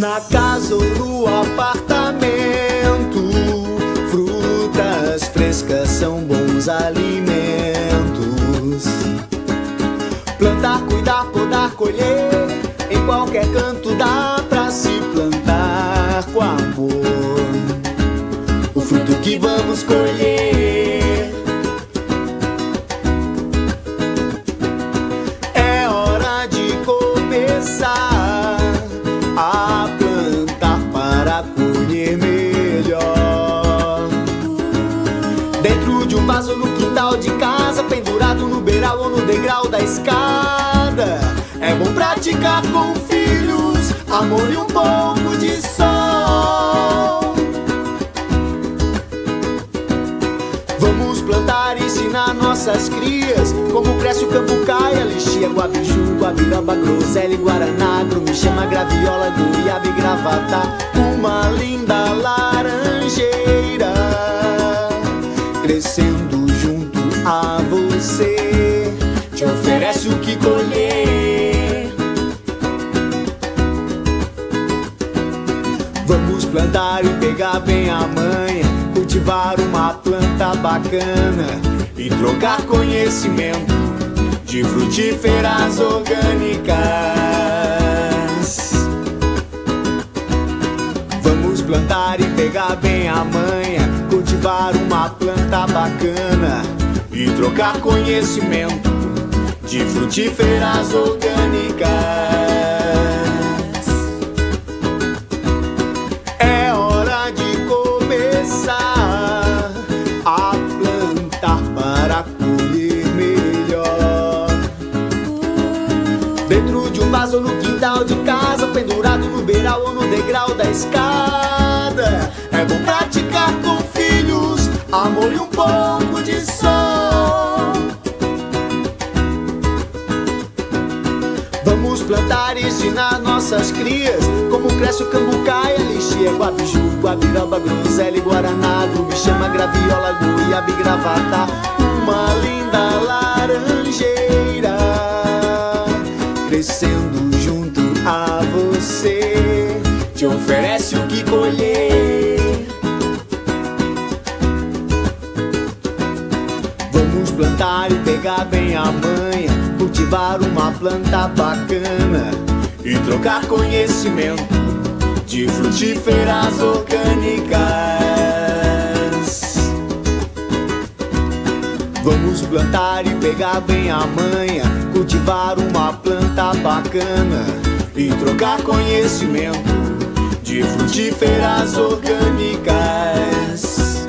Na casa ou no apartamento, frutas frescas são bons alimentos. Plantar, cuidar, podar, colher, em qualquer canto dá pra se plantar com amor o fruto que vamos colher. É hora de começar a plantar para colher melhor. Dentro de um vaso no quintal de casa, pendurado no beiral ou no degrau da escada. É bom praticar com filhos amor e um pouco de sol. Vamos plantar e ensinar nossas crias como cresce o cambucaia, lixia, guabiju, guabiraba, groselha, guaraná, grumichama, graviola, goiaba e gravatá. Uma linda laranjeira crescendo junto a você, te oferece o que colher. Vamos plantar e pegar bem a manha, cultivar uma planta bacana e trocar conhecimento de frutíferas orgânicas. Vamos plantar e pegar bem a manha, cultivar uma planta bacana e trocar conhecimento de frutíferas orgânicas. É hora de começar a plantar para colher melhor. Dentro de um vaso no quintal de casa, pendurado no beiral ou no degrau da escada. É bom praticar com filhos amor e um pouco de sol. Vamos plantar e ensinar nossas crias como cresce o cambucaia, lixia, guabiju, guabiraba, groselha, guaraná, grumichama, graviola, goiaba e gravatá. Uma linda laranjeira crescendo junto a você, te oferece o que colher. Vamos plantar e pegar bem a manha, cultivar uma planta bacana e trocar conhecimento de frutíferas orgânicas. Vamos plantar e pegar bem a manha, cultivar uma planta bacana e trocar conhecimento de frutíferas orgânicas.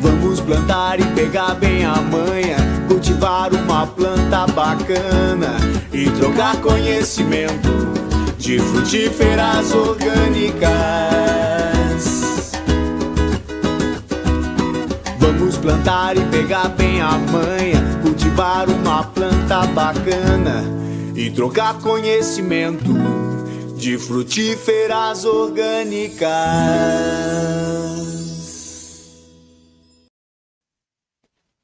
Vamos plantar e pegar bem a manha, cultivar uma planta bacana e trocar conhecimento de frutíferas orgânicas. Vamos plantar e pegar bem a manha, cultivar uma planta bacana e trocar conhecimento de frutíferas orgânicas.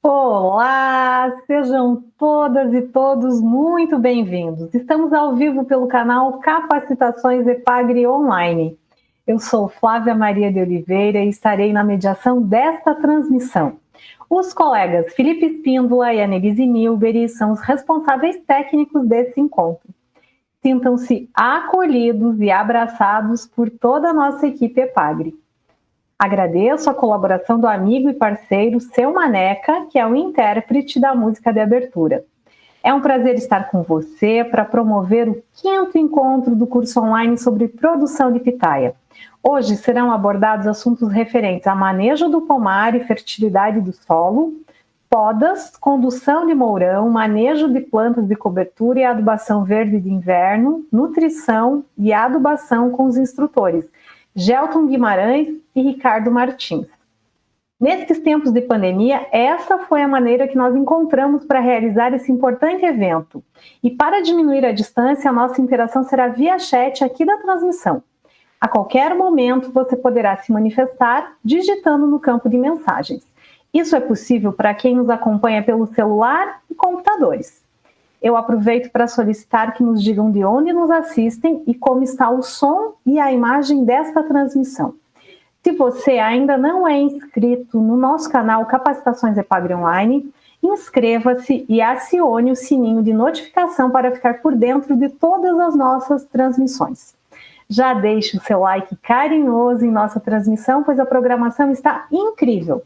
Olá, sejam todas e todos muito bem-vindos. Estamos ao vivo pelo canal Capacitações EPAGRE Online. Eu sou Flávia Maria de Oliveira e estarei na mediação desta transmissão. Os colegas Felipe Espíndola e Annelise Nilberi são os responsáveis técnicos desse encontro. Sintam-se acolhidos e abraçados por toda a nossa equipe EPAGRE. Agradeço a colaboração do amigo e parceiro Seu Maneca, que é o intérprete da música de abertura. É um prazer estar com você para promover o 5º encontro do curso online sobre produção de pitaia. Hoje serão abordados assuntos referentes a manejo do pomar e fertilidade do solo, podas, condução de mourão, manejo de plantas de cobertura e adubação verde de inverno, nutrição e adubação com os instrutores Gelton Guimarães e Ricardo Martins. Nestes tempos de pandemia, essa foi a maneira que nós encontramos para realizar esse importante evento. E para diminuir a distância, a nossa interação será via chat aqui da transmissão. A qualquer momento, você poderá se manifestar digitando no campo de mensagens. Isso é possível para quem nos acompanha pelo celular e computadores. eu aproveito para solicitar que nos digam de onde nos assistem e como está o som e a imagem desta transmissão. Se você ainda não é inscrito no nosso canal Capacitações EPAGRE Online, inscreva-se e acione o sininho de notificação para ficar por dentro de todas as nossas transmissões. Já deixe o seu like carinhoso em nossa transmissão, pois a programação está incrível.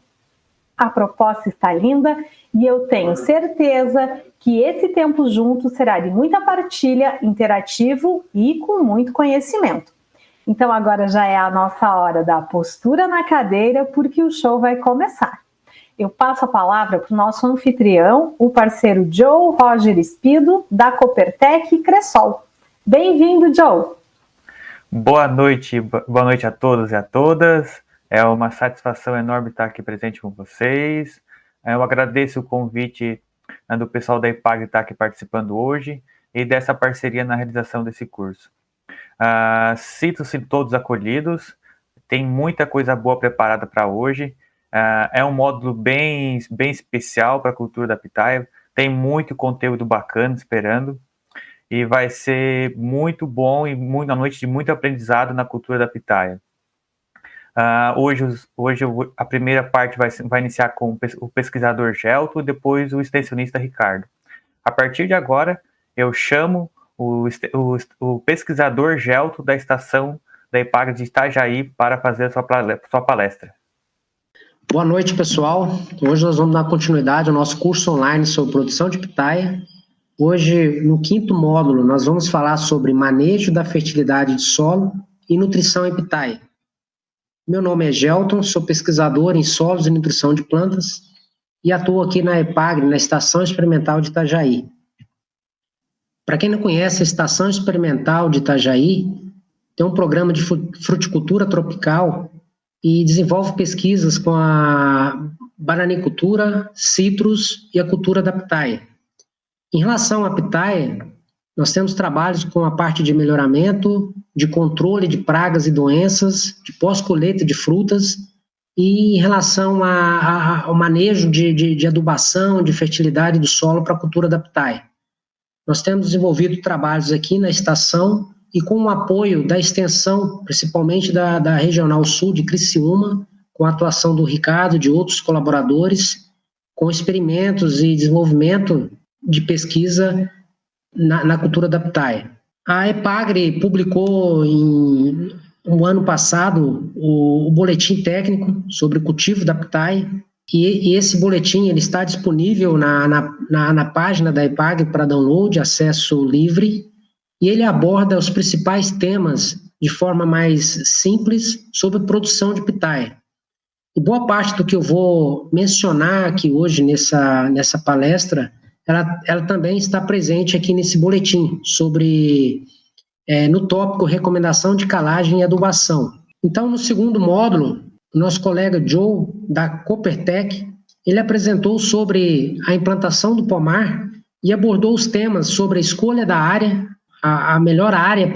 A proposta está linda e eu tenho certeza que esse tempo junto será de muita partilha, interativo e com muito conhecimento. Então agora já é a nossa hora da postura na cadeira, porque o show vai começar. Eu passo a palavra para o nosso anfitrião, o parceiro Joe Roger Espido, da Coopertec Cressol. Bem-vindo, Joe! Boa noite a todos e a todas. É uma satisfação enorme estar aqui presente com vocês. Eu agradeço o convite do pessoal da EPAGRE estar aqui participando hoje e dessa parceria na realização desse curso. Sinto-se todos acolhidos, tem muita coisa boa preparada para hoje. É um módulo bem especial para a cultura da pitaia, tem muito conteúdo bacana esperando e vai ser muito bom e uma noite de muito aprendizado na cultura da pitaia. Hoje a primeira parte vai iniciar com o pesquisador Gelto e depois o extensionista Ricardo. A partir de agora, eu chamo o pesquisador Gelto da estação da EPAGRE de Itajaí para fazer a sua palestra. Boa noite, pessoal. Hoje nós vamos dar continuidade ao nosso curso online sobre produção de pitaia. Hoje, no 5º módulo, nós vamos falar sobre manejo da fertilidade de solo e nutrição em pitaia. Meu nome é Gelton, sou pesquisador em solos e nutrição de plantas e atuo aqui na EPAGRE, na Estação Experimental de Itajaí. Para quem não conhece, a Estação Experimental de Itajaí tem um programa de fruticultura tropical e desenvolve pesquisas com a bananicultura, citros e a cultura da pitaia. Em relação à pitaia, nós temos trabalhos com a parte de melhoramento, de controle de pragas e doenças, de pós-colheita de frutas, e em relação ao manejo de adubação, de fertilidade do solo para a cultura da pitaia. Nós temos desenvolvido trabalhos aqui na estação e com o apoio da extensão, principalmente da Regional Sul de Criciúma, com a atuação do Ricardo e de outros colaboradores, com experimentos e desenvolvimento de pesquisa na cultura da pitaia. A EPAGRE publicou no ano passado o boletim técnico sobre o cultivo da pitaia, e esse boletim ele está disponível na página da EPAGRE para download, acesso livre, e ele aborda os principais temas de forma mais simples sobre produção de pitaia. E boa parte do que eu vou mencionar aqui hoje nessa palestra, ela também está presente aqui nesse boletim, no tópico recomendação de calagem e adubação. Então, no 2º módulo, o nosso colega Joe, da Coopertec, ele apresentou sobre a implantação do pomar e abordou os temas sobre a escolha da área, a melhor área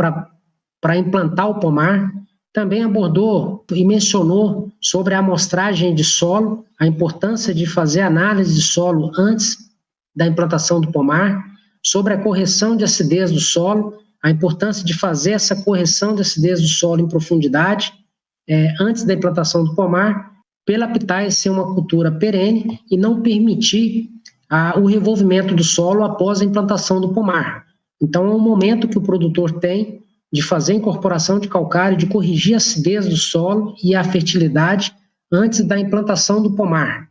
para implantar o pomar. Também abordou e mencionou sobre a amostragem de solo, a importância de fazer análise de solo antes da implantação do pomar, sobre a correção de acidez do solo, a importância de fazer essa correção de acidez do solo em profundidade, antes da implantação do pomar, pela pitaia ser uma cultura perene e não permitir o revolvimento do solo após a implantação do pomar. Então, é um momento que o produtor tem de fazer a incorporação de calcário, de corrigir a acidez do solo e a fertilidade antes da implantação do pomar.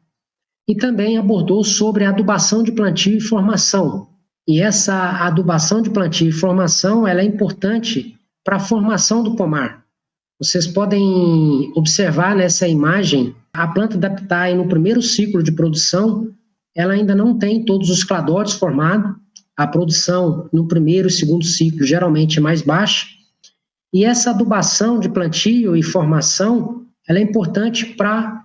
E também abordou sobre a adubação de plantio e formação. E essa adubação de plantio e formação ela é importante para a formação do pomar. Vocês podem observar nessa imagem a planta da pitaia no primeiro ciclo de produção, ela ainda não tem todos os cladóides formados. A produção no primeiro e segundo ciclo geralmente é mais baixa. E essa adubação de plantio e formação ela é importante para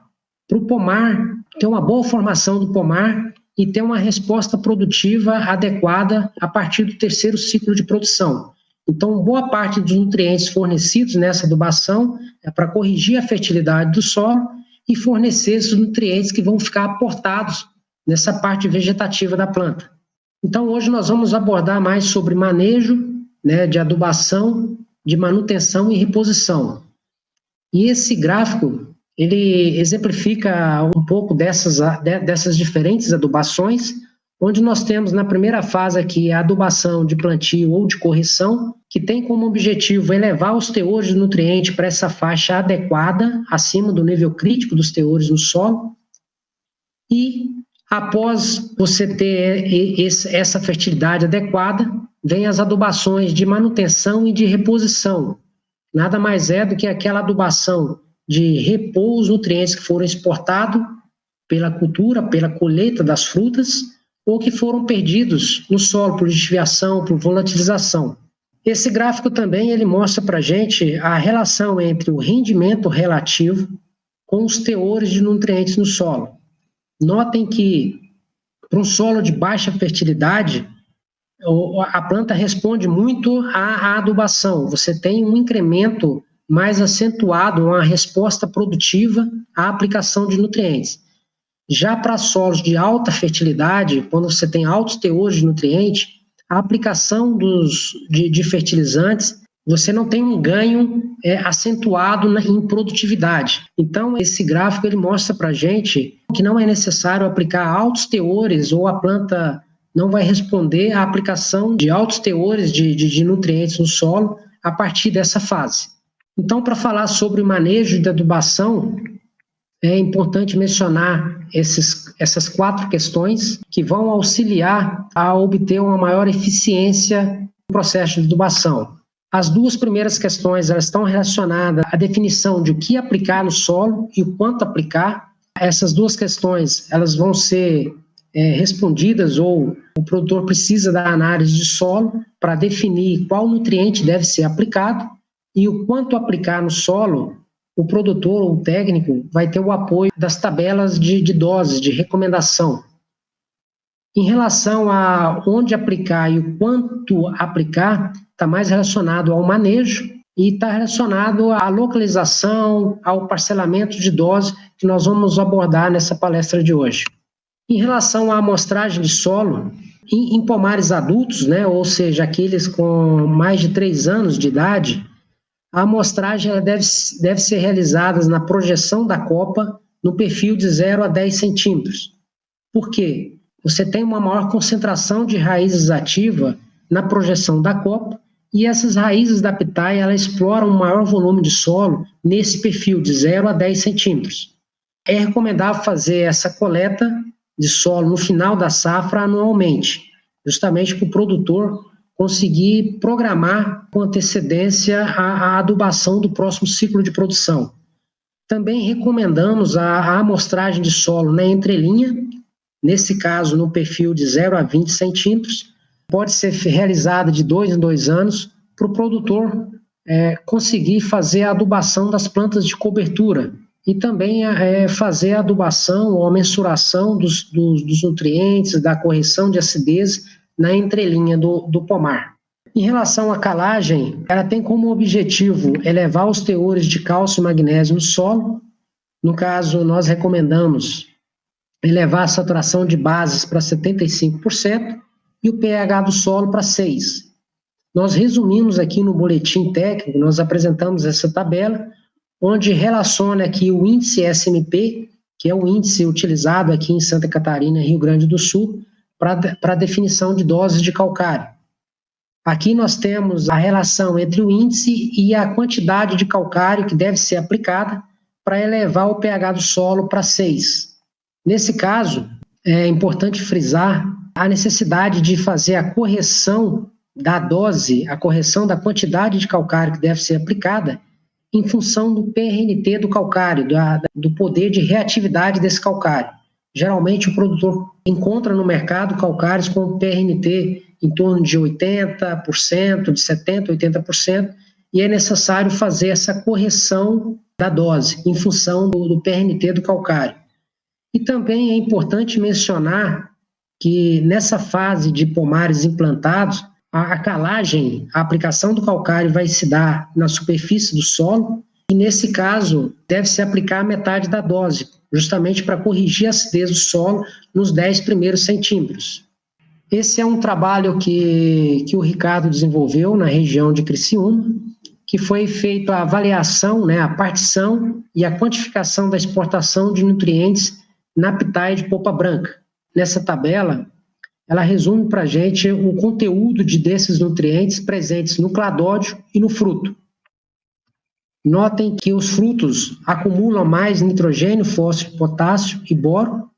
o pomar ter uma boa formação do pomar e ter uma resposta produtiva adequada a partir do terceiro ciclo de produção. Então, boa parte dos nutrientes fornecidos nessa adubação é para corrigir a fertilidade do solo e fornecer esses nutrientes que vão ficar aportados nessa parte vegetativa da planta. Então, hoje nós vamos abordar mais sobre manejo, né, de adubação, de manutenção e reposição. E esse gráfico, ele exemplifica um pouco dessas diferentes adubações, onde nós temos na primeira fase aqui a adubação de plantio ou de correção, que tem como objetivo elevar os teores de nutriente para essa faixa adequada, acima do nível crítico dos teores no solo. E após você ter essa fertilidade adequada, vem as adubações de manutenção e de reposição. Nada mais é do que aquela adubação de repor os nutrientes que foram exportados pela cultura, pela colheita das frutas, ou que foram perdidos no solo por lixiviação, por volatilização. Esse gráfico também ele mostra para a gente a relação entre o rendimento relativo com os teores de nutrientes no solo. Notem que, para um solo de baixa fertilidade, a planta responde muito à adubação. Você tem um incremento mais acentuado, uma resposta produtiva à aplicação de nutrientes. Já para solos de alta fertilidade, quando você tem altos teores de nutrientes, a aplicação de fertilizantes, você não tem um ganho acentuado em produtividade. Então, esse gráfico ele mostra para a gente que não é necessário aplicar altos teores ou a planta não vai responder à aplicação de altos teores de nutrientes no solo a partir dessa fase. Então, para falar sobre o manejo de adubação, é importante mencionar essas 4 questões que vão auxiliar a obter uma maior eficiência no processo de adubação. As 2 primeiras questões elas estão relacionadas à definição de o que aplicar no solo e o quanto aplicar. Essas 2 questões elas vão ser respondidas ou o produtor precisa da análise de solo para definir qual nutriente deve ser aplicado e o quanto aplicar no solo. O produtor ou o técnico vai ter o apoio das tabelas de doses, de recomendação. Em relação a onde aplicar e o quanto aplicar, está mais relacionado ao manejo e está relacionado à localização, ao parcelamento de dose que nós vamos abordar nessa palestra de hoje. Em relação à amostragem de solo, em pomares adultos, né, ou seja, aqueles com mais de 3 anos de idade, a amostragem ela deve ser realizada na projeção da copa no perfil de 0 a 10 centímetros. Por quê? Você tem uma maior concentração de raízes ativas na projeção da copa e essas raízes da pitaia ela exploram um maior volume de solo nesse perfil de 0 a 10 centímetros. É recomendável fazer essa coleta de solo no final da safra anualmente, justamente para o produtor conseguir programar com antecedência a adubação do próximo ciclo de produção. Também recomendamos a amostragem de solo na entrelinha, nesse caso no perfil de 0 a 20 centímetros, pode ser realizada de 2 em 2 anos, para o produtor conseguir fazer a adubação das plantas de cobertura e também fazer a adubação ou a mensuração dos nutrientes, da correção de acidez na entrelinha do pomar. Em relação à calagem, ela tem como objetivo elevar os teores de cálcio e magnésio no solo. No caso, nós recomendamos elevar a saturação de bases para 75% e o pH do solo para 6. Nós resumimos aqui no boletim técnico, nós apresentamos essa tabela, onde relaciona aqui o índice SMP, que é o índice utilizado aqui em Santa Catarina e Rio Grande do Sul, para a definição de doses de calcário. Aqui nós temos a relação entre o índice e a quantidade de calcário que deve ser aplicada para elevar o pH do solo para 6. Nesse caso, é importante frisar a necessidade de fazer a correção da dose, a correção da quantidade de calcário que deve ser aplicada em função do PRNT do calcário, do poder de reatividade desse calcário. Geralmente o produtor encontra no mercado calcários com PRNT em torno de 80%, de 70%, 80%, e é necessário fazer essa correção da dose em função do PRNT do calcário. E também é importante mencionar que nessa fase de pomares implantados, a calagem, a aplicação do calcário vai se dar na superfície do solo, e nesse caso deve-se aplicar metade da dose, justamente para corrigir a acidez do solo nos 10 primeiros centímetros. Esse é um trabalho que o Ricardo desenvolveu na região de Criciúma, que foi feita a avaliação, né, a partição e a quantificação da exportação de nutrientes na pitaia de polpa branca. Nessa tabela, ela resume para a gente o conteúdo desses nutrientes presentes no cladódio e no fruto. Notem que os frutos acumulam mais nitrogênio, fósforo, potássio e boro,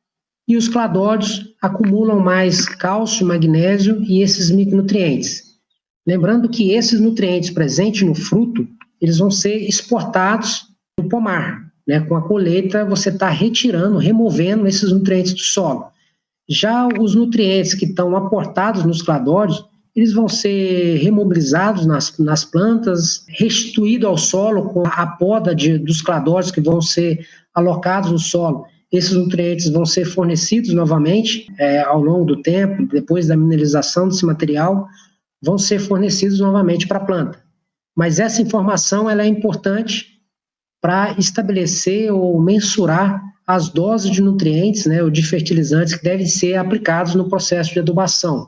e os cladódios acumulam mais cálcio, magnésio e esses micronutrientes. Lembrando que esses nutrientes presentes no fruto, eles vão ser exportados do pomar, né? Com a colheita você está removendo esses nutrientes do solo. Já os nutrientes que estão aportados nos cladódios, eles vão ser remobilizados nas plantas, restituído ao solo com a poda dos cladódios que vão ser alocados no solo. Esses nutrientes vão ser fornecidos novamente ao longo do tempo, depois da mineralização desse material, vão ser fornecidos novamente para a planta. Mas essa informação ela é importante para estabelecer ou mensurar as doses de nutrientes, né, ou de fertilizantes que devem ser aplicados no processo de adubação.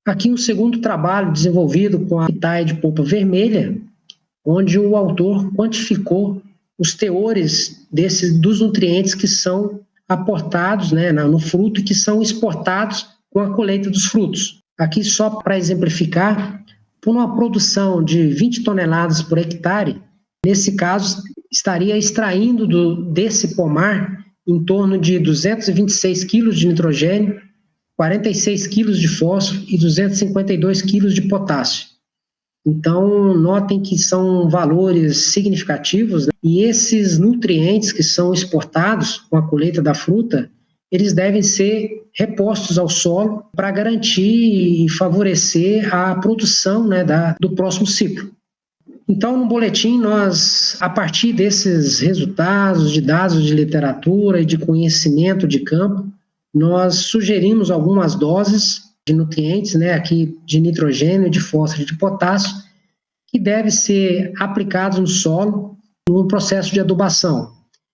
Aqui um segundo trabalho desenvolvido com a pitaia de polpa vermelha, onde o autor quantificou os teores dos nutrientes que são aportados, né, no fruto e que são exportados com a colheita dos frutos. Aqui só para exemplificar, por uma produção de 20 toneladas por hectare, nesse caso estaria extraindo desse pomar em torno de 226 quilos de nitrogênio, 46 quilos de fósforo e 252 quilos de potássio. Então, notem que são valores significativos, né? E esses nutrientes que são exportados com a colheita da fruta, eles devem ser repostos ao solo para garantir e favorecer a produção, né, do próximo ciclo. Então, no boletim, nós, a partir desses resultados, de dados de literatura e de conhecimento de campo, nós sugerimos algumas doses de nutrientes, né, aqui de nitrogênio, de fósforo e de potássio, que devem ser aplicados no solo no processo de adubação.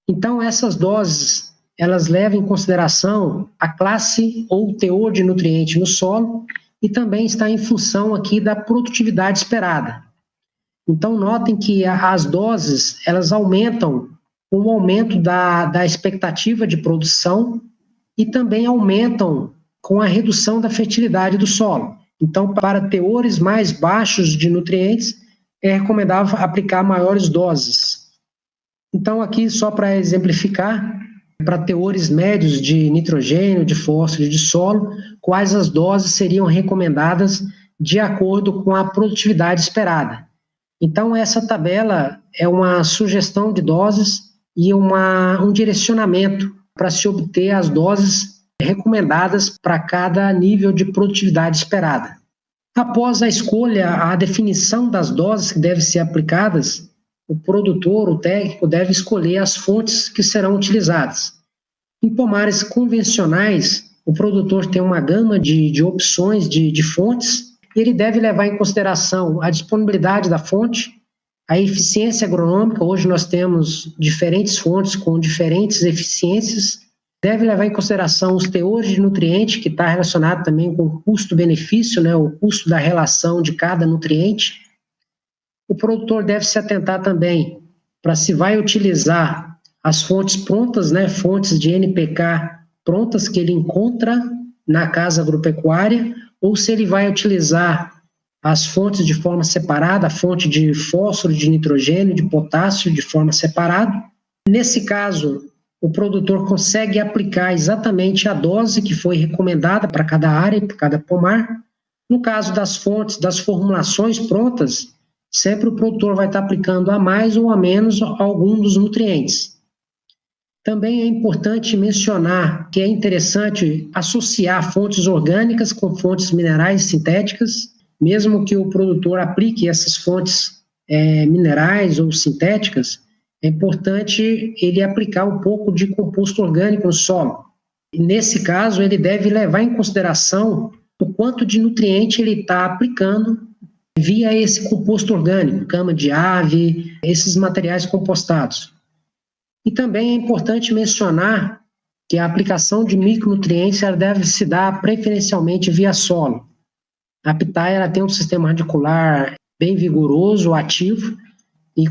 Então, essas doses, elas levam em consideração a classe ou teor de nutriente no solo e também está em função aqui da produtividade esperada. Então, notem que as doses, elas aumentam com o aumento da expectativa de produção e também aumentam com a redução da fertilidade do solo. Então, para teores mais baixos de nutrientes, é recomendável aplicar maiores doses. Então, aqui, só para exemplificar, para teores médios de nitrogênio, de fósforo e de solo, quais as doses seriam recomendadas de acordo com a produtividade esperada. Então, essa tabela é uma sugestão de doses e um direcionamento para se obter as doses recomendadas para cada nível de produtividade esperada. Após a escolha, a definição das doses que devem ser aplicadas, o produtor, o técnico, deve escolher as fontes que serão utilizadas. Em pomares convencionais, o produtor tem uma gama de opções de fontes, e ele deve levar em consideração a disponibilidade da fonte, a eficiência agronômica. Hoje nós temos diferentes fontes com diferentes eficiências. Deve levar em consideração os teores de nutriente, que está relacionado também com o custo-benefício, né, o custo da relação de cada nutriente. O produtor deve se atentar também para se vai utilizar as fontes prontas, né, fontes de NPK prontas que ele encontra na casa agropecuária, ou se ele vai utilizar as fontes de forma separada, a fonte de fósforo, de nitrogênio, de potássio de forma separada. Nesse caso, o produtor consegue aplicar exatamente a dose que foi recomendada para cada área e para cada pomar. No caso das fontes, das formulações prontas, sempre o produtor vai estar aplicando a mais ou a menos algum dos nutrientes. Também é importante mencionar que é interessante associar fontes orgânicas com fontes minerais sintéticas, mesmo que o produtor aplique essas fontes minerais ou sintéticas, é importante ele aplicar um pouco de composto orgânico no solo. E nesse caso, ele deve levar em consideração o quanto de nutriente ele está aplicando via esse composto orgânico, cama de ave, esses materiais compostados. E também é importante mencionar que a aplicação de micronutrientes ela deve se dar preferencialmente via solo. A pitaia ela tem um sistema radicular bem vigoroso, ativo, e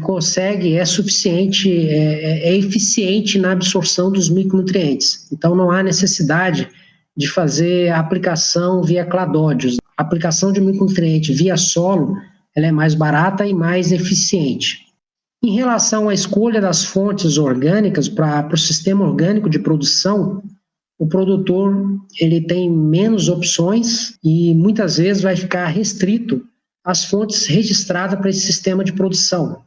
é suficiente, é eficiente na absorção dos micronutrientes. Então, não há necessidade de fazer a aplicação via cladódios. A aplicação de micronutriente via solo, ela é mais barata e mais eficiente. Em relação à escolha das fontes orgânicas para o sistema orgânico de produção, o produtor ele tem menos opções e muitas vezes vai ficar restrito às fontes registradas para esse sistema de produção.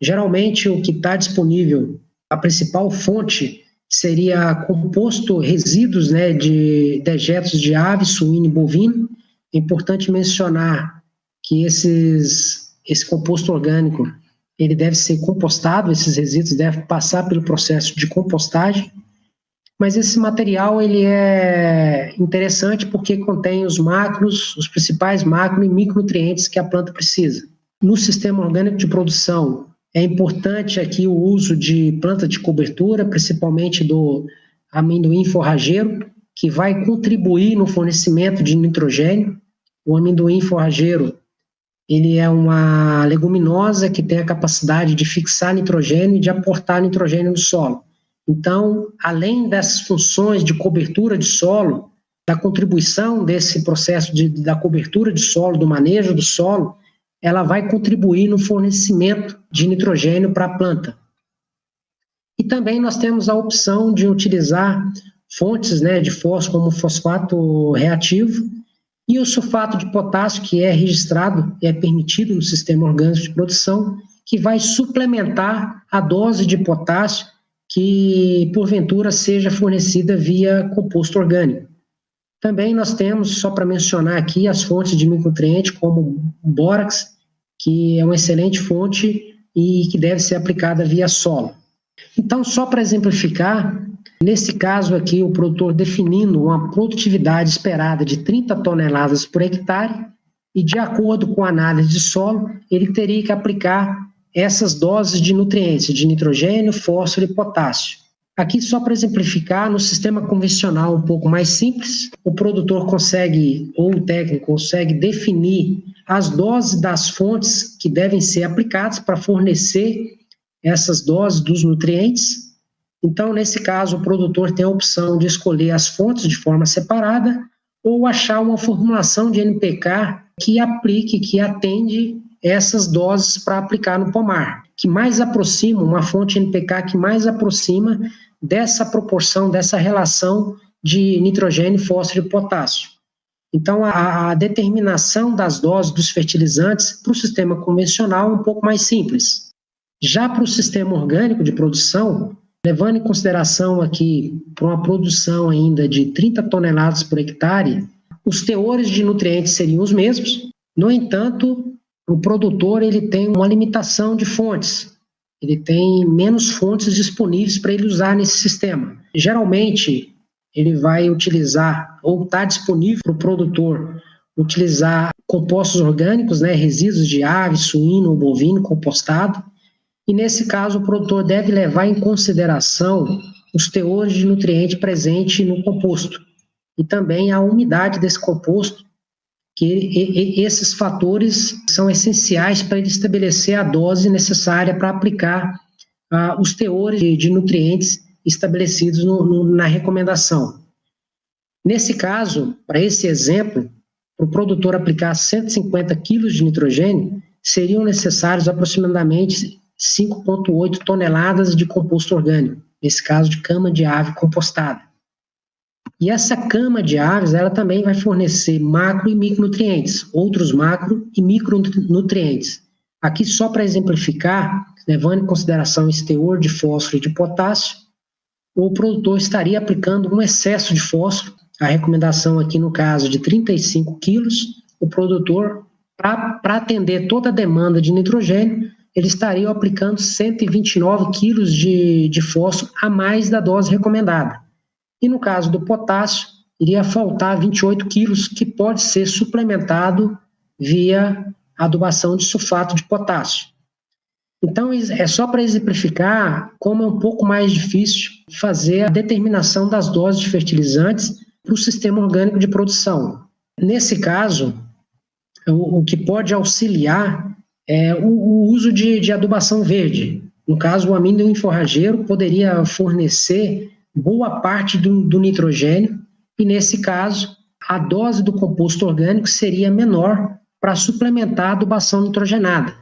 Geralmente, o que está disponível, a principal fonte seria composto resíduos, né, de dejetos de ave, suíno e bovino. É importante mencionar que esse composto orgânico ele deve ser compostado, esses resíduos devem passar pelo processo de compostagem, mas esse material ele é interessante porque contém os principais macro e micronutrientes que a planta precisa. No sistema orgânico de produção, é importante aqui o uso de planta de cobertura, principalmente do amendoim forrageiro, que vai contribuir no fornecimento de nitrogênio. O amendoim forrageiro ele é uma leguminosa que tem a capacidade de fixar nitrogênio e de aportar nitrogênio no solo. Então, além dessas funções de cobertura de solo, da contribuição desse processo da cobertura de solo, do manejo do solo, ela vai contribuir no fornecimento de nitrogênio para a planta. E também nós temos a opção de utilizar fontes, né, de fósforo como fosfato reativo e o sulfato de potássio, que é registrado e é permitido no sistema orgânico de produção, que vai suplementar a dose de potássio que, porventura, seja fornecida via composto orgânico. Também nós temos, só para mencionar aqui, as fontes de micronutrientes, como o bórax, que é uma excelente fonte e que deve ser aplicada via solo. Então, só para exemplificar, nesse caso aqui, o produtor definindo uma produtividade esperada de 30 toneladas por hectare e, de acordo com a análise de solo, ele teria que aplicar essas doses de nutrientes, de nitrogênio, fósforo e potássio. Aqui, só para exemplificar, no sistema convencional um pouco mais simples, o produtor consegue, ou o técnico consegue definir as doses das fontes que devem ser aplicadas para fornecer essas doses dos nutrientes. Então, nesse caso, o produtor tem a opção de escolher as fontes de forma separada ou achar uma formulação de NPK que aplique, que atende essas doses para aplicar no pomar, que mais aproxima, uma fonte NPK que mais aproxima dessa proporção, dessa relação de nitrogênio, fósforo e potássio. Então, a determinação das doses dos fertilizantes para o sistema convencional é um pouco mais simples. Já para o sistema orgânico de produção, levando em consideração aqui para uma produção ainda de 30 toneladas por hectare, os teores de nutrientes seriam os mesmos. No entanto, o produtor ele tem uma limitação de fontes. Ele tem menos fontes disponíveis para ele usar nesse sistema. Geralmente, ele vai utilizar, ou está disponível para o produtor, utilizar compostos orgânicos, né, resíduos de ave, suíno ou bovino compostado. E nesse caso, o produtor deve levar em consideração os teores de nutriente presente no composto e também a umidade desse composto, que esses fatores são essenciais para ele estabelecer a dose necessária para aplicar os teores de nutrientes estabelecidos na recomendação. Nesse caso, para esse exemplo, para o produtor aplicar 150 kg de nitrogênio, seriam necessários aproximadamente 5,8 toneladas de composto orgânico, nesse caso de cama de ave compostada. E essa cama de aves, ela também vai fornecer macro e micronutrientes, outros macro e micronutrientes. Aqui, só para exemplificar, levando em consideração esse teor de fósforo e de potássio, o produtor estaria aplicando um excesso de fósforo, a recomendação aqui no caso de 35 quilos, o produtor, para atender toda a demanda de nitrogênio, ele estaria aplicando 129 quilos de fósforo a mais da dose recomendada. E no caso do potássio, iria faltar 28 quilos, que pode ser suplementado via adubação de sulfato de potássio. Então, é só para exemplificar como é um pouco mais difícil fazer a determinação das doses de fertilizantes para o sistema orgânico de produção. Nesse caso, o que pode auxiliar é o uso de adubação verde. No caso, o amino enforrageiro poderia fornecer boa parte do nitrogênio e, nesse caso, a dose do composto orgânico seria menor para suplementar a adubação nitrogenada.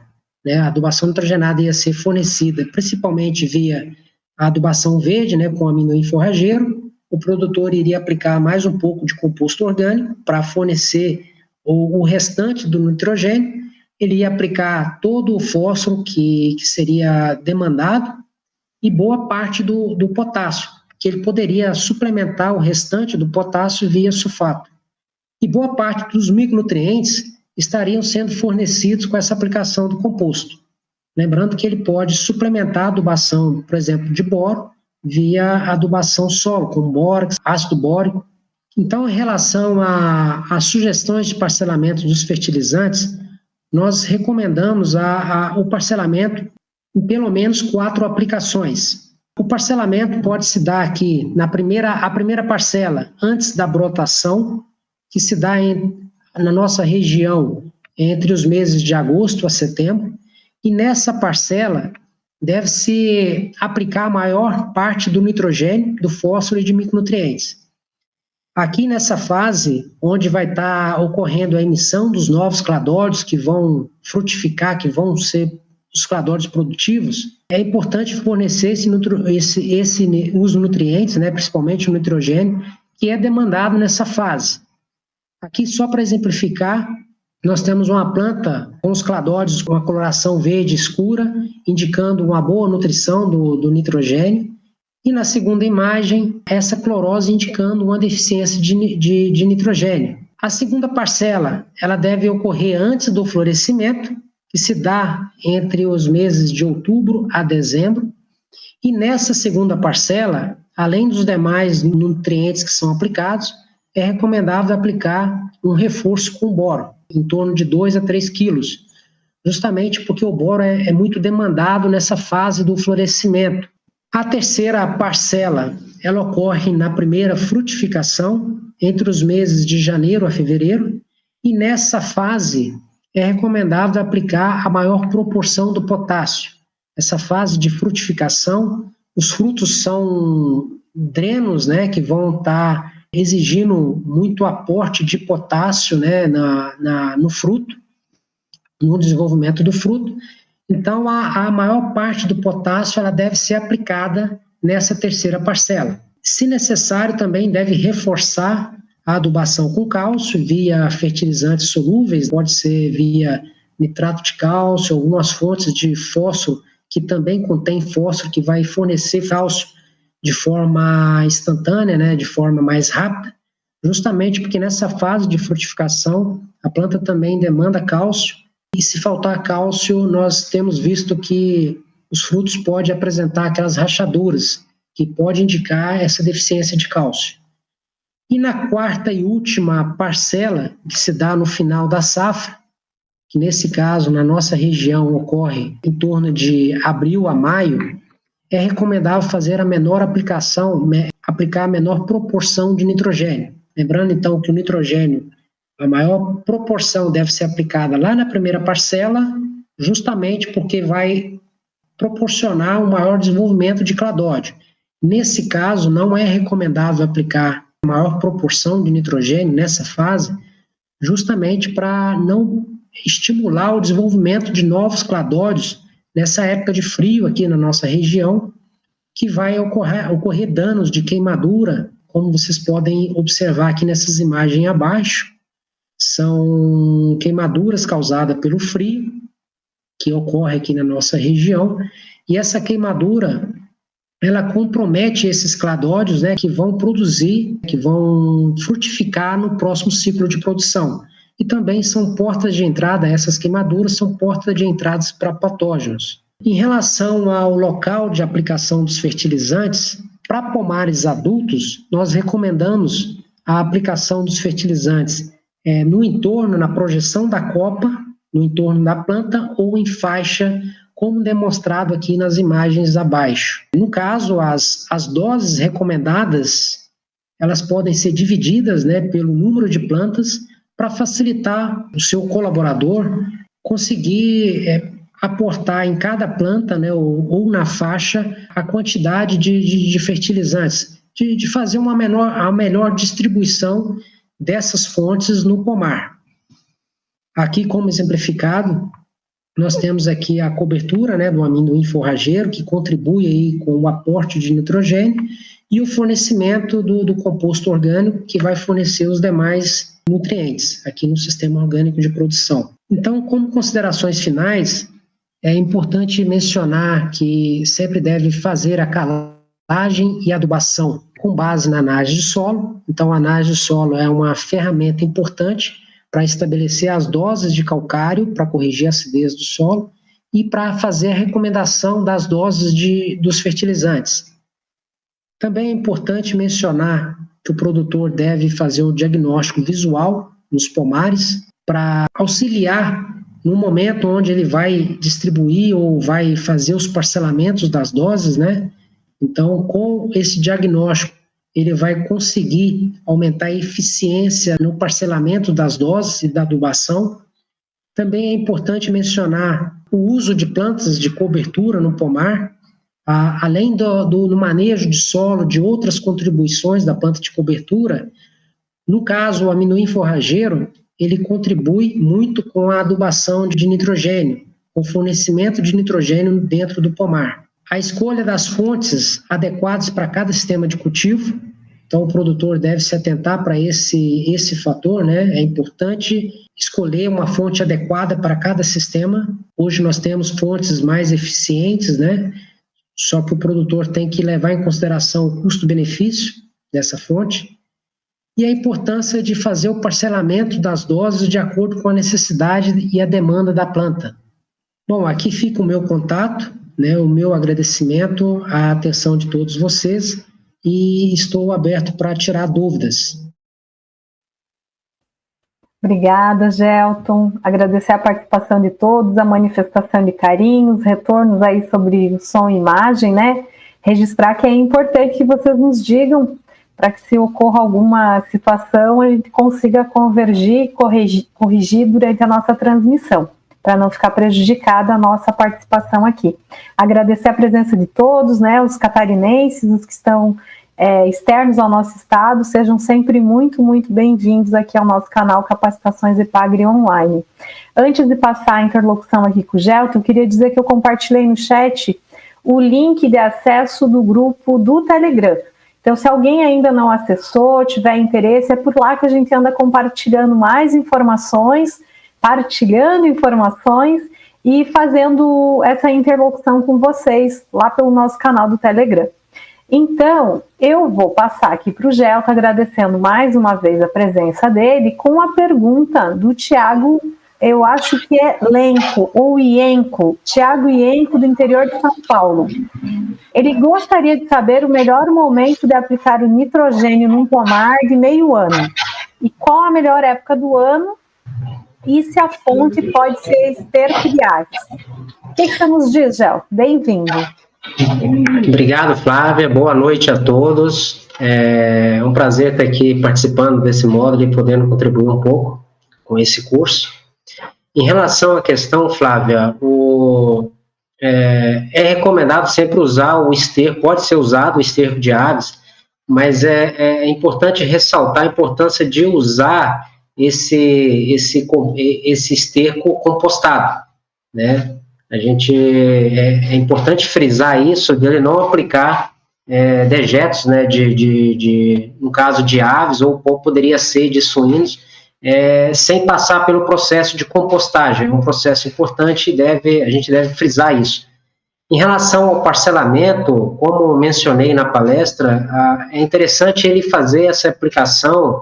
A adubação nitrogenada ia ser fornecida principalmente via a adubação verde, com amino enforrageiro. O produtor iria aplicar mais um pouco de composto orgânico para fornecer o restante do nitrogênio. Ele ia aplicar todo o fósforo que seria demandado e boa parte do potássio, que ele poderia suplementar o restante do potássio via sulfato. E boa parte dos micronutrientes estariam sendo fornecidos com essa aplicação do composto. Lembrando que ele pode suplementar a adubação, por exemplo, de boro, via adubação solo, com bórax, ácido bórico. Então, em relação às sugestões de parcelamento dos fertilizantes, nós recomendamos o parcelamento em pelo menos 4 aplicações. O parcelamento pode se dar aqui a primeira parcela antes da brotação, que se dá na nossa região entre os meses de agosto a setembro, e nessa parcela deve-se aplicar a maior parte do nitrogênio, do fósforo e de micronutrientes. Aqui nessa fase, onde vai estar ocorrendo a emissão dos novos cladóides que vão frutificar, que vão ser os cladóides produtivos, é importante fornecer esse uso de nutrientes, principalmente o nitrogênio, que é demandado nessa fase. Aqui, só para exemplificar, nós temos uma planta com os cladóides com a coloração verde escura, indicando uma boa nutrição do nitrogênio. E na segunda imagem, essa clorose indicando uma deficiência de nitrogênio. A segunda parcela, ela deve ocorrer antes do florescimento, que se dá entre os meses de outubro a dezembro. E nessa segunda parcela, além dos demais nutrientes que são aplicados, é recomendável aplicar um reforço com boro, em torno de 2 a 3 quilos, justamente porque o boro é muito demandado nessa fase do florescimento. A terceira parcela, ela ocorre na primeira frutificação, entre os meses de janeiro a fevereiro, e nessa fase é recomendável aplicar a maior proporção do potássio. Essa fase de frutificação, os frutos são drenos, que vão estar exigindo muito aporte de potássio no fruto, no desenvolvimento do fruto. Então, a maior parte do potássio ela deve ser aplicada nessa terceira parcela. Se necessário, também deve reforçar a adubação com cálcio via fertilizantes solúveis, pode ser via nitrato de cálcio, algumas fontes de fósforo que também contém fósforo, que vai fornecer cálcio de forma instantânea, de forma mais rápida, justamente porque nessa fase de frutificação a planta também demanda cálcio, e se faltar cálcio, nós temos visto que os frutos podem apresentar aquelas rachaduras, que pode indicar essa deficiência de cálcio. E na quarta e última parcela, que se dá no final da safra, que nesse caso, na nossa região, ocorre em torno de abril a maio, é recomendável fazer a menor aplicação, aplicar a menor proporção de nitrogênio. Lembrando, então, que o nitrogênio, a maior proporção deve ser aplicada lá na primeira parcela, justamente porque vai proporcionar um maior desenvolvimento de cladóide. Nesse caso, não é recomendável aplicar a maior proporção de nitrogênio nessa fase, justamente para não estimular o desenvolvimento de novos cladóides nessa época de frio aqui na nossa região, que vai ocorrer danos de queimadura, como vocês podem observar aqui nessas imagens abaixo. São queimaduras causadas pelo frio, que ocorre aqui na nossa região, e essa queimadura, ela compromete esses cladóides, que vão produzir, que vão frutificar no próximo ciclo de produção. E também são portas de entrada, essas queimaduras são portas de entradas para patógenos. Em relação ao local de aplicação dos fertilizantes, para pomares adultos, nós recomendamos a aplicação dos fertilizantes no entorno, na projeção da copa, no entorno da planta ou em faixa como demonstrado aqui nas imagens abaixo. No caso, as doses recomendadas, elas podem ser divididas, né, pelo número de plantas para facilitar o seu colaborador conseguir aportar em cada planta, né, ou na faixa, a quantidade de fertilizantes, de fazer a melhor distribuição dessas fontes no pomar. Aqui, como exemplificado, nós temos aqui a cobertura, né, do amendoim forrageiro, que contribui aí com o aporte de nitrogênio, e o fornecimento do composto orgânico, que vai fornecer os demais nutrientes aqui no sistema orgânico de produção. Então, como considerações finais, é importante mencionar que sempre deve fazer a calagem e adubação com base na análise de solo. Então, a análise de solo é uma ferramenta importante para estabelecer as doses de calcário, para corrigir a acidez do solo e para fazer a recomendação das doses dos fertilizantes. Também é importante mencionar que o produtor deve fazer o diagnóstico visual nos pomares para auxiliar no momento onde ele vai distribuir ou vai fazer os parcelamentos das doses, né? Então, com esse diagnóstico, ele vai conseguir aumentar a eficiência no parcelamento das doses e da adubação. Também é importante mencionar o uso de plantas de cobertura no pomar, além do manejo de solo, de outras contribuições da planta de cobertura. No caso, o amendoim forrageiro, ele contribui muito com a adubação de nitrogênio, com o fornecimento de nitrogênio dentro do pomar. A escolha das fontes adequadas para cada sistema de cultivo, então o produtor deve se atentar para esse fator, né? É importante escolher uma fonte adequada para cada sistema. Hoje nós temos fontes mais eficientes, né? Só que o produtor tem que levar em consideração o custo-benefício dessa fonte e a importância de fazer o parcelamento das doses de acordo com a necessidade e a demanda da planta. Bom, aqui fica o meu contato, né, o meu agradecimento à atenção de todos vocês e estou aberto para tirar dúvidas. Obrigada, Gelton. Agradecer a participação de todos, a manifestação de carinho, os retornos aí sobre o som e imagem, né? Registrar que é importante que vocês nos digam para que se ocorra alguma situação a gente consiga convergir, corrigir durante a nossa transmissão, para não ficar prejudicada a nossa participação aqui. Agradecer a presença de todos, né, os catarinenses, os que estão externos ao nosso estado, sejam sempre muito, muito bem-vindos aqui ao nosso canal Capacitações EPAGRE Online. Antes de passar a interlocução aqui com o Gelton, eu queria dizer que eu compartilhei no chat o link de acesso do grupo do Telegram. Então, se alguém ainda não acessou, tiver interesse, é por lá que a gente anda compartilhando mais informações, partilhando informações e fazendo essa interlocução com vocês lá pelo nosso canal do Telegram. Então, eu vou passar aqui para o Gelton, agradecendo mais uma vez a presença dele, com a pergunta do Tiago, eu acho que é Lenco, ou Ienco, Tiago Ienco, do interior de São Paulo. Ele gostaria de saber o melhor momento de aplicar o nitrogênio num pomar de meio ano, e qual a melhor época do ano, e se a fonte pode ser esterco de aves. O que você nos diz, Gelton? Bem-vindo. Obrigado, Flávia. Boa noite a todos. É um prazer estar aqui participando desse módulo e podendo contribuir um pouco com esse curso. Em relação à questão, Flávia, é recomendado sempre usar o esterco, pode ser usado o esterco de aves, mas é importante ressaltar a importância de usar esse esterco compostado, né? É importante frisar isso, dele não aplicar dejetos, né, no caso de aves, ou poderia ser de suínos, sem passar pelo processo de compostagem. É um processo importante e a gente deve frisar isso. Em relação ao parcelamento, como mencionei na palestra, é interessante ele fazer essa aplicação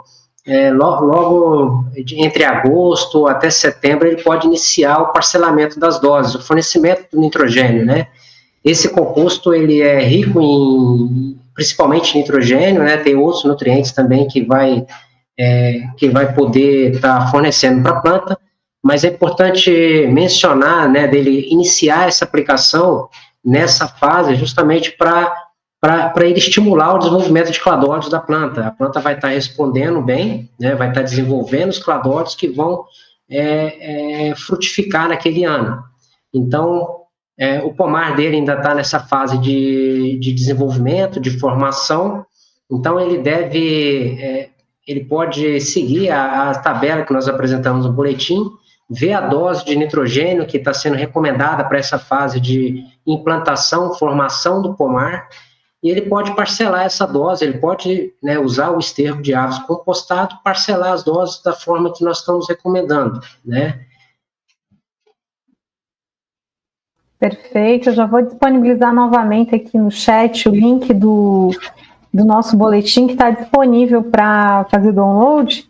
logo entre agosto até setembro. Ele pode iniciar o parcelamento das doses, o fornecimento do nitrogênio, né? Esse composto, ele é rico principalmente em nitrogênio, né? Tem outros nutrientes também que vai poder estar fornecendo para a planta, mas é importante mencionar, né, dele iniciar essa aplicação nessa fase justamente para ele estimular o desenvolvimento de cladódios da planta. A planta vai estar respondendo bem, né, vai estar desenvolvendo os cladódios que vão frutificar naquele ano. Então, o pomar dele ainda está nessa fase de desenvolvimento, de formação, então ele pode seguir a tabela que nós apresentamos no boletim, ver a dose de nitrogênio que está sendo recomendada para essa fase de implantação, formação do pomar, e ele pode parcelar essa dose, ele pode, né, usar o esterco de aves compostado, parcelar as doses da forma que nós estamos recomendando, né? Perfeito, eu já vou disponibilizar novamente aqui no chat o link do nosso boletim que está disponível para fazer download,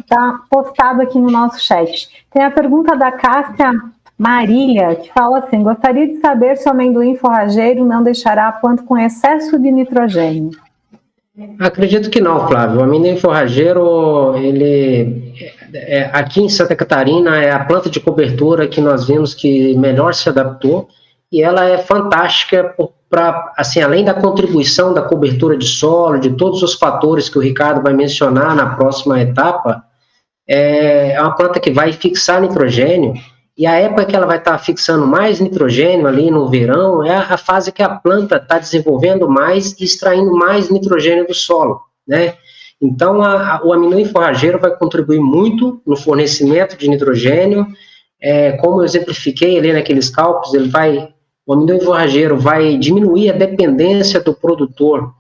está postado aqui no nosso chat. Tem a pergunta da Cássia Marília, que fala assim: gostaria de saber se o amendoim forrageiro não deixará a planta com excesso de nitrogênio. Acredito que não, Flávio. O amendoim forrageiro, ele, aqui em Santa Catarina, é a planta de cobertura que nós vimos que melhor se adaptou, e ela é fantástica para, assim, além da contribuição da cobertura de solo, de todos os fatores que o Ricardo vai mencionar na próxima etapa, é uma planta que vai fixar nitrogênio, e a época que ela vai estar fixando mais nitrogênio ali no verão é a fase que a planta está desenvolvendo mais e extraindo mais nitrogênio do solo, né? Então, o amendoim forrageiro vai contribuir muito no fornecimento de nitrogênio, como eu exemplifiquei ali naqueles cálculos, o amendoim forrageiro vai diminuir a dependência do produtor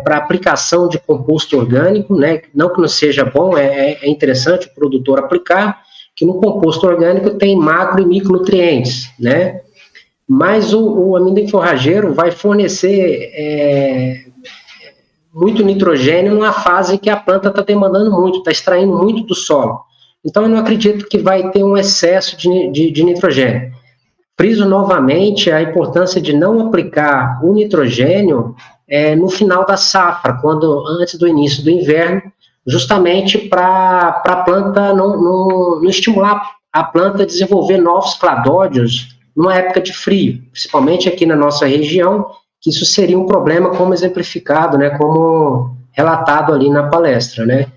para aplicação de composto orgânico, né? Não que não seja bom, é interessante o produtor aplicar, que no composto orgânico tem macro e micronutrientes, né? Mas o amendoim forrageiro vai fornecer muito nitrogênio numa fase que a planta está demandando muito, está extraindo muito do solo. Então, eu não acredito que vai ter um excesso de nitrogênio. Friso novamente a importância de não aplicar o nitrogênio no final da safra, antes do início do inverno, justamente para a planta não estimular a planta a desenvolver novos cladódios numa época de frio, principalmente aqui na nossa região, que isso seria um problema como exemplificado, né, como relatado ali na palestra, né?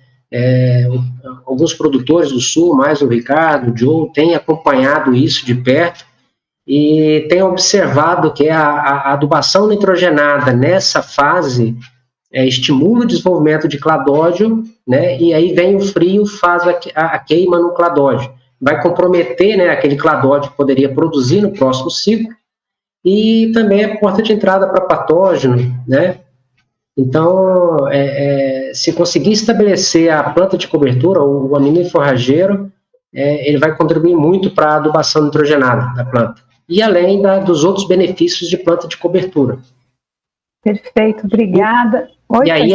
Alguns produtores do sul, mais o Ricardo, o Joe, têm acompanhado isso de perto e têm observado que a adubação nitrogenada nessa fase estimula o desenvolvimento de cladódio, né, e aí vem o frio, faz a queima no cladódio. Vai comprometer, né, aquele cladódio que poderia produzir no próximo ciclo, e também é porta de entrada para patógeno, né? Então, se conseguir estabelecer a planta de cobertura, o amendoim forrageiro, ele vai contribuir muito para a adubação nitrogenada da planta, e além dos outros benefícios de planta de cobertura. Perfeito, obrigada. Oi, e aí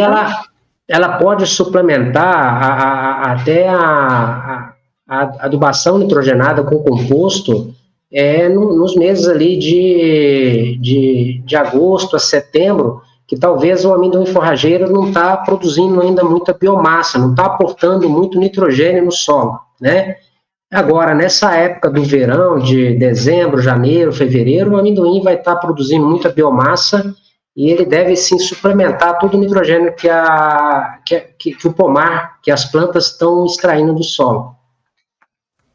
ela pode suplementar até a adubação nitrogenada com composto nos meses ali de agosto a setembro, que talvez o amendoim forrageiro não está produzindo ainda muita biomassa, não está aportando muito nitrogênio no solo, né? Agora, nessa época do verão, de dezembro, janeiro, fevereiro, o amendoim vai estar produzindo muita biomassa e ele deve, sim, suplementar todo o nitrogênio que o pomar, que as plantas estão extraindo do solo.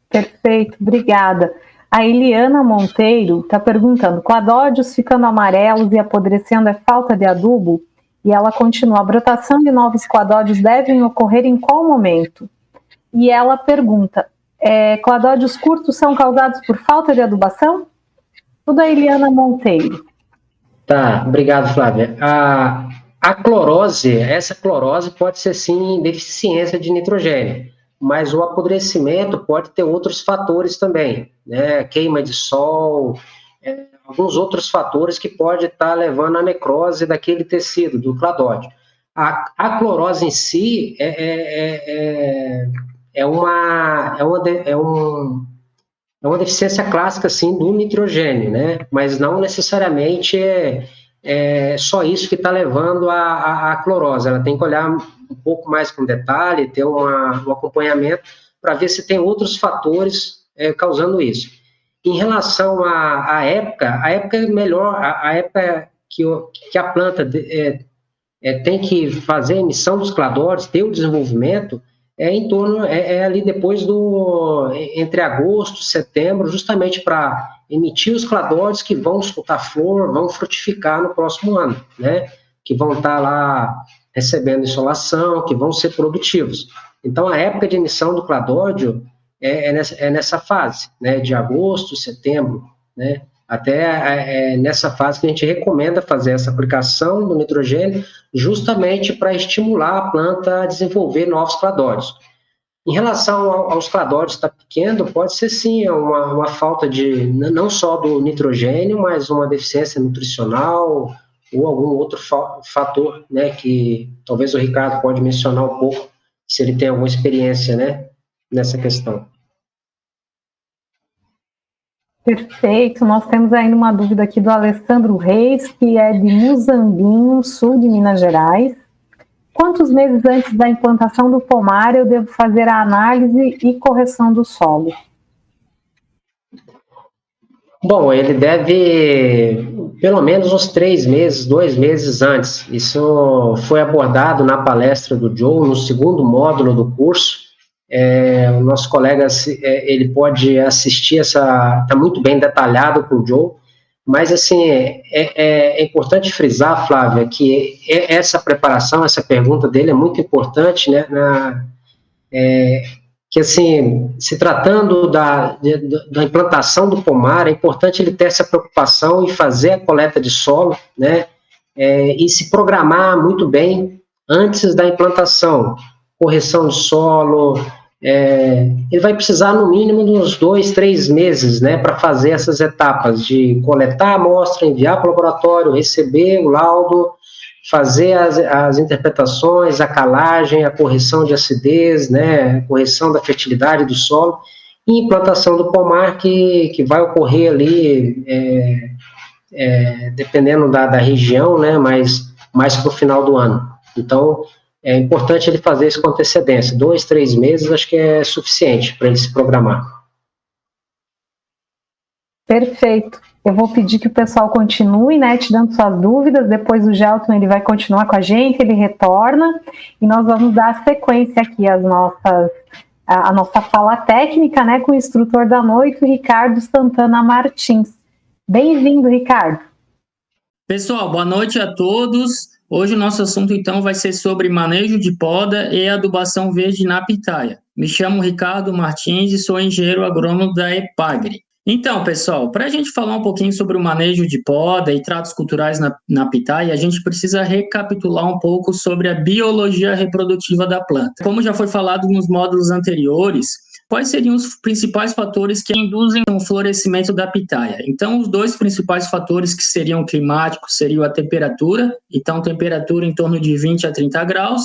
Perfeito, obrigada. A Eliana Monteiro está perguntando: cladódios ficando amarelos e apodrecendo é falta de adubo? E ela continua: a brotação de novos cladódios devem ocorrer em qual momento? E ela pergunta: cladódios curtos são causados por falta de adubação? Tudo a Eliana Monteiro. Tá, obrigado, Flávia. A clorose, essa clorose pode ser, sim, deficiência de nitrogênio, mas o apodrecimento pode ter outros fatores também, né? Queima de sol, alguns outros fatores que pode estar levando à necrose daquele tecido, do cladódio. A clorose em si é uma deficiência clássica, sim, do nitrogênio, né? Mas não necessariamente é só isso que está levando a clorose. Ela tem que olhar um pouco mais com detalhe, ter um acompanhamento, para ver se tem outros fatores causando isso. Em relação à época, a época é melhor, a época que a planta tem que fazer a emissão dos cladóides, ter o desenvolvimento, ali depois entre agosto e setembro, justamente para emitir os cladóides que vão soltar flor, vão frutificar no próximo ano, né? Que vão estar lá recebendo insolação, que vão ser produtivos. Então, a época de emissão do cladóide é nessa fase, né? De agosto, setembro, né? Até nessa fase que a gente recomenda fazer essa aplicação do nitrogênio, justamente para estimular a planta a desenvolver novos cladóides. Em relação aos cladóides estar pequeno, pode ser sim uma falta de, não só do nitrogênio, mas uma deficiência nutricional ou algum outro fator, né, que talvez o Ricardo pode mencionar um pouco, se ele tem alguma experiência, né, nessa questão. Perfeito, nós temos ainda uma dúvida aqui do Alessandro Reis, que é de Muzambinho, sul de Minas Gerais. Quantos meses antes da implantação do pomar eu devo fazer a análise e correção do solo? Bom, ele deve, pelo menos uns 3 meses, 2 meses antes. Isso foi abordado na palestra do Joe, no segundo módulo do curso. O nosso colega, ele pode assistir está muito bem detalhado com o Joe, mas, assim, é importante frisar, Flávia, que essa preparação, essa pergunta dele é muito importante, né, que, assim, se tratando da implantação do pomar, é importante ele ter essa preocupação em fazer a coleta de solo, né, e se programar muito bem antes da implantação, correção de solo. Ele vai precisar, no mínimo, de uns 2, 3 meses, né, para fazer essas etapas de coletar a amostra, enviar para o laboratório, receber o laudo, fazer as interpretações, a calagem, a correção de acidez, né, a correção da fertilidade do solo, e implantação do pomar, que vai ocorrer ali, dependendo da região, né, mais para o final do ano. Então, é importante ele fazer isso com antecedência. 2, 3 meses, acho que é suficiente para ele se programar. Perfeito. Eu vou pedir que o pessoal continue, né, te dando suas dúvidas. Depois o Gelton, ele vai continuar com a gente, ele retorna. E nós vamos dar sequência aqui a nossa fala técnica, né, com o instrutor da noite, o Ricardo Santana Martins. Bem-vindo, Ricardo. Pessoal, boa noite a todos. Hoje o nosso assunto, então, vai ser sobre manejo de poda e adubação verde na pitaia. Me chamo Ricardo Martins e sou engenheiro agrônomo da EPAGRE. Então, pessoal, para a gente falar um pouquinho sobre o manejo de poda e tratos culturais na pitaia, a gente precisa recapitular um pouco sobre a biologia reprodutiva da planta. Como já foi falado nos módulos anteriores, quais seriam os principais fatores que induzem o florescimento da pitaia? Então, os 2 principais fatores que seriam climáticos seriam a temperatura, então temperatura em torno de 20 a 30 graus,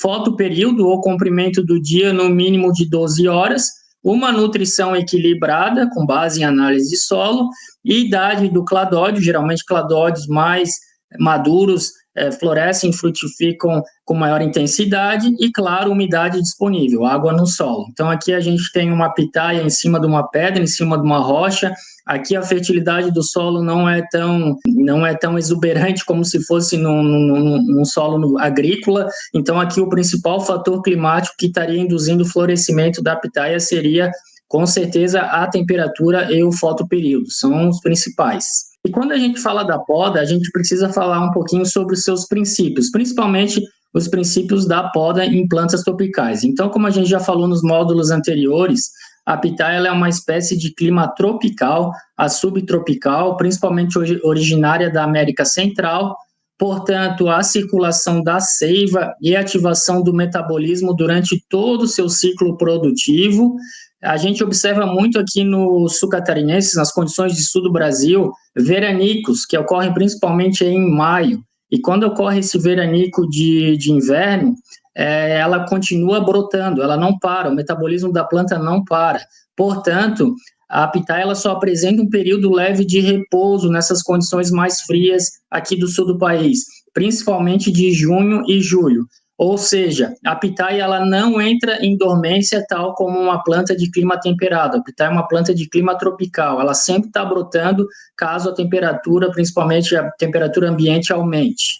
fotoperíodo ou comprimento do dia no mínimo de 12 horas, uma nutrição equilibrada com base em análise de solo e idade do cladóide, geralmente cladóides mais maduros florescem, frutificam com maior intensidade e, claro, umidade disponível, água no solo. Então, aqui a gente tem uma pitaia em cima de uma pedra, em cima de uma rocha. Aqui a fertilidade do solo não é tão exuberante como se fosse num solo agrícola. Então, aqui o principal fator climático que estaria induzindo o florescimento da pitaia seria, com certeza, a temperatura e o fotoperíodo. São os principais. E quando a gente fala da poda, a gente precisa falar um pouquinho sobre os seus princípios, principalmente os princípios da poda em plantas tropicais. Então, como a gente já falou nos módulos anteriores, a pitaia ela é uma espécie de clima tropical a subtropical, principalmente originária da América Central. Portanto, a circulação da seiva e a ativação do metabolismo durante todo o seu ciclo produtivo. A gente observa muito aqui no sul catarinense, nas condições de sul do Brasil, veranicos, que ocorrem principalmente em maio. E quando ocorre esse veranico de inverno, ela continua brotando, ela não para, o metabolismo da planta não para. Portanto, a pitaia ela só apresenta um período leve de repouso nessas condições mais frias aqui do sul do país, principalmente de junho e julho. Ou seja, a pitaia ela não entra em dormência tal como uma planta de clima temperado. A pitaia é uma planta de clima tropical, ela sempre está brotando caso a temperatura, principalmente a temperatura ambiente, aumente.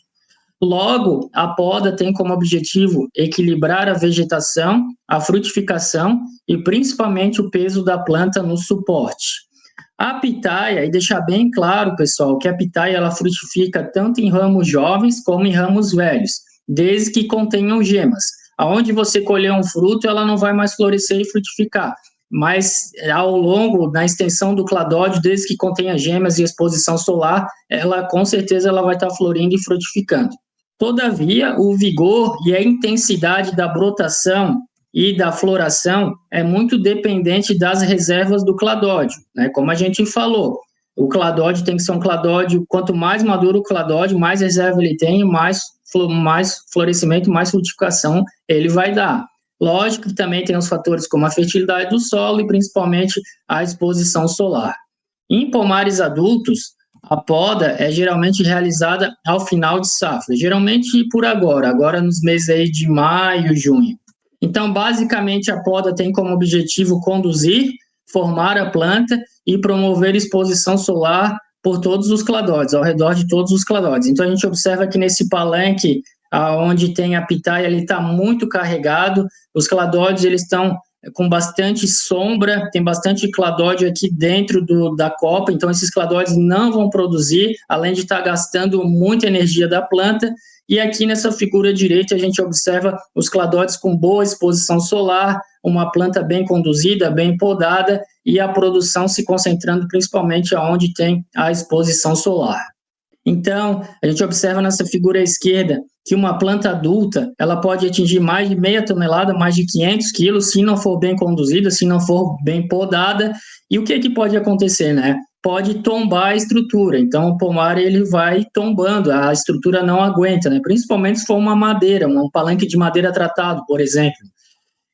Logo, a poda tem como objetivo equilibrar a vegetação, a frutificação e principalmente o peso da planta no suporte. A pitaia, e deixar bem claro, pessoal, que a pitaia ela frutifica tanto em ramos jovens como em ramos velhos, desde que contenham gemas. Aonde você colher um fruto, ela não vai mais florescer e frutificar, mas ao longo, na extensão do cladódio, desde que contenha gemas e exposição solar, ela com certeza ela vai estar florindo e frutificando. Todavia, o vigor e a intensidade da brotação e da floração é muito dependente das reservas do cladódio, né? Como a gente falou, o cladódio tem que ser um cladódio, quanto mais maduro o cladódio, mais reserva ele tem, mais florescimento, mais frutificação ele vai dar. Lógico que também tem os fatores como a fertilidade do solo e principalmente a exposição solar. Em pomares adultos, a poda é geralmente realizada ao final de safra, geralmente por agora nos meses aí de maio, junho. Então, basicamente, a poda tem como objetivo conduzir, formar a planta e promover exposição solar por todos os cladóides, ao redor de todos os cladóides. Então, a gente observa que nesse palanque, onde tem a pitaia, ele está muito carregado, os cladóides eles estão com bastante sombra, tem bastante cladódio aqui dentro da copa, então esses cladóides não vão produzir, além de estar gastando muita energia da planta. E aqui nessa figura direita a gente observa os cladóides com boa exposição solar, uma planta bem conduzida, bem podada e a produção se concentrando principalmente aonde tem a exposição solar. Então, a gente observa nessa figura à esquerda que uma planta adulta, ela pode atingir mais de meia tonelada, mais de 500 quilos, se não for bem conduzida, se não for bem podada. E o que pode acontecer, né? Pode tombar a estrutura. Então, o pomar ele vai tombando, a estrutura não aguenta, né? Principalmente se for uma madeira, um palanque de madeira tratado, por exemplo.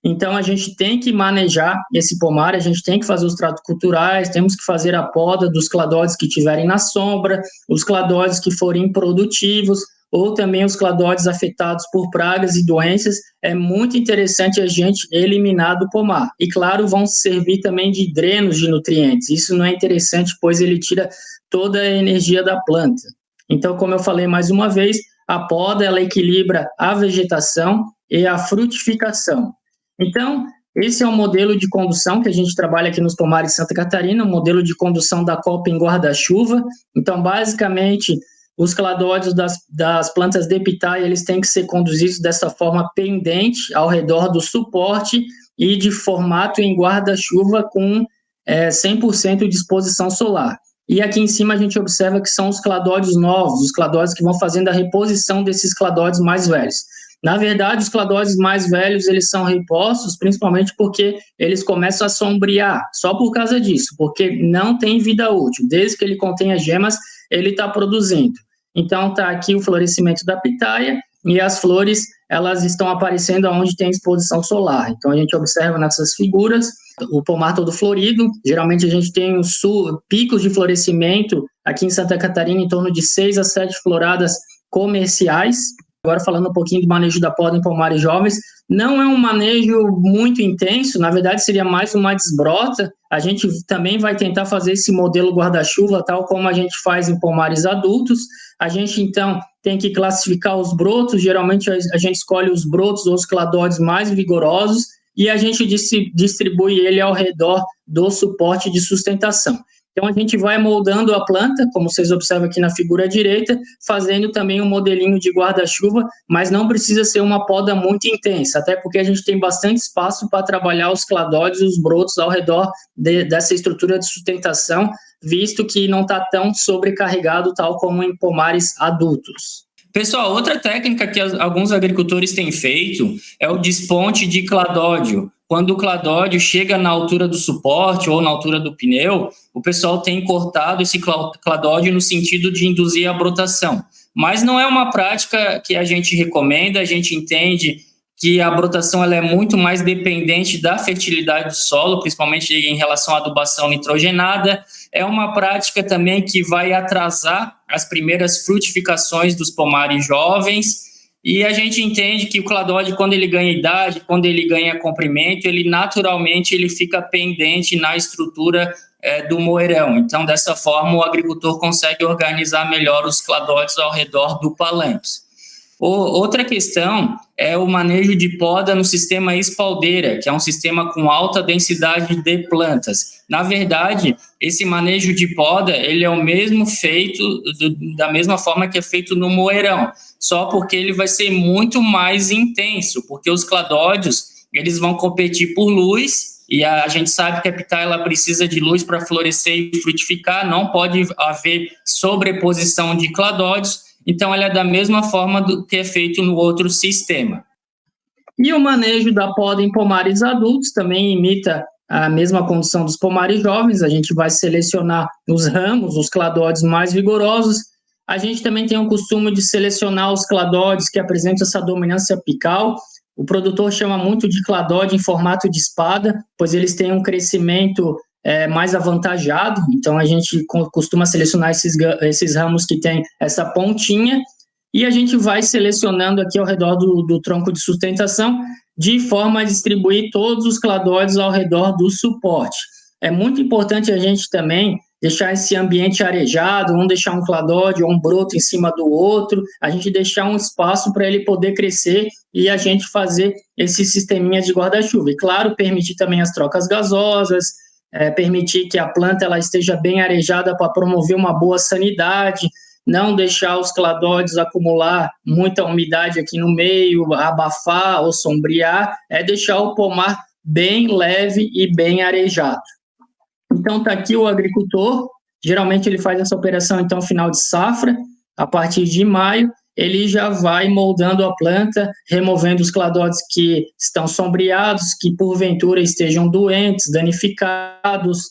Então, a gente tem que manejar esse pomar, a gente tem que fazer os tratos culturais, temos que fazer a poda dos cladóides que estiverem na sombra, os cladóides que forem produtivos, ou também os cladóides afetados por pragas e doenças. É muito interessante a gente eliminar do pomar. E, claro, vão servir também de drenos de nutrientes. Isso não é interessante, pois ele tira toda a energia da planta. Então, como eu falei mais uma vez, a poda ela equilibra a vegetação e a frutificação. Então, esse é o modelo de condução que a gente trabalha aqui nos pomares de Santa Catarina, o modelo de condução da copa em guarda-chuva. Então, basicamente, os cladóides das plantas de pitaia, eles têm que ser conduzidos dessa forma pendente ao redor do suporte e de formato em guarda-chuva com 100% de exposição solar. E aqui em cima a gente observa que são os cladóides novos, os cladóides que vão fazendo a reposição desses cladóides mais velhos. Na verdade, os cladóides mais velhos, eles são repostos, principalmente porque eles começam a sombrear, só por causa disso, porque não tem vida útil. Desde que ele contenha gemas, ele está produzindo. Então, está aqui o florescimento da pitaia e as flores, elas estão aparecendo onde tem exposição solar. Então, a gente observa nessas figuras o pomar todo florido. Geralmente, a gente tem os picos de florescimento aqui em Santa Catarina, em torno de 6 a 7 floradas comerciais. Agora, falando um pouquinho do manejo da poda em pomares jovens, não é um manejo muito intenso, na verdade seria mais uma desbrota. A gente também vai tentar fazer esse modelo guarda-chuva, tal como a gente faz em pomares adultos. A gente, então, tem que classificar os brotos, geralmente a gente escolhe os brotos ou os cladóides mais vigorosos e a gente distribui ele ao redor do suporte de sustentação. Então, a gente vai moldando a planta, como vocês observam aqui na figura direita, fazendo também um modelinho de guarda-chuva, mas não precisa ser uma poda muito intensa, até porque a gente tem bastante espaço para trabalhar os cladóides e os brotos ao redor dessa estrutura de sustentação, visto que não está tão sobrecarregado, tal como em pomares adultos. Pessoal, outra técnica que alguns agricultores têm feito é o desponte de cladódio. Quando o cladódio chega na altura do suporte ou na altura do pneu, o pessoal tem cortado esse cladódio no sentido de induzir a brotação. Mas não é uma prática que a gente recomenda, a gente entende que a brotação ela é muito mais dependente da fertilidade do solo, principalmente em relação à adubação nitrogenada. É uma prática também que vai atrasar as primeiras frutificações dos pomares jovens e a gente entende que o cladódio, quando ele ganha idade, quando ele ganha comprimento, ele naturalmente ele fica pendente na estrutura do moeirão. Então, dessa forma, o agricultor consegue organizar melhor os cladódios ao redor do palanque. Outra questão é o manejo de poda no sistema espaldeira, que é um sistema com alta densidade de plantas. Na verdade, esse manejo de poda, ele é o mesmo feito, da mesma forma que é feito no moeirão, só porque ele vai ser muito mais intenso, porque os cladódios, eles vão competir por luz, e a gente sabe que a pitaia ela precisa de luz para florescer e frutificar, não pode haver sobreposição de cladódios, então ela é da mesma forma do que é feito no outro sistema. E o manejo da poda em pomares adultos também imita a mesma condição dos pomares jovens, a gente vai selecionar os ramos, os cladódios mais vigorosos. A gente também tem o costume de selecionar os cladódios que apresentam essa dominância apical. O produtor chama muito de cladódio em formato de espada, pois eles têm um crescimento mais avantajado, então a gente costuma selecionar esses ramos que têm essa pontinha, e a gente vai selecionando aqui ao redor do tronco de sustentação, de forma a distribuir todos os cladódios ao redor do suporte. É muito importante a gente também deixar esse ambiente arejado, não deixar um cladódio ou um broto em cima do outro, a gente deixar um espaço para ele poder crescer e a gente fazer esse sisteminha de guarda-chuva. E, claro, permitir também as trocas gasosas, permitir que a planta ela esteja bem arejada para promover uma boa sanidade, não deixar os cladódios acumular muita umidade aqui no meio, abafar ou sombrear, deixar o pomar bem leve e bem arejado. Então, está aqui o agricultor, geralmente ele faz essa operação, então, final de safra, a partir de maio, ele já vai moldando a planta, removendo os cladódios que estão sombreados, que porventura estejam doentes, danificados,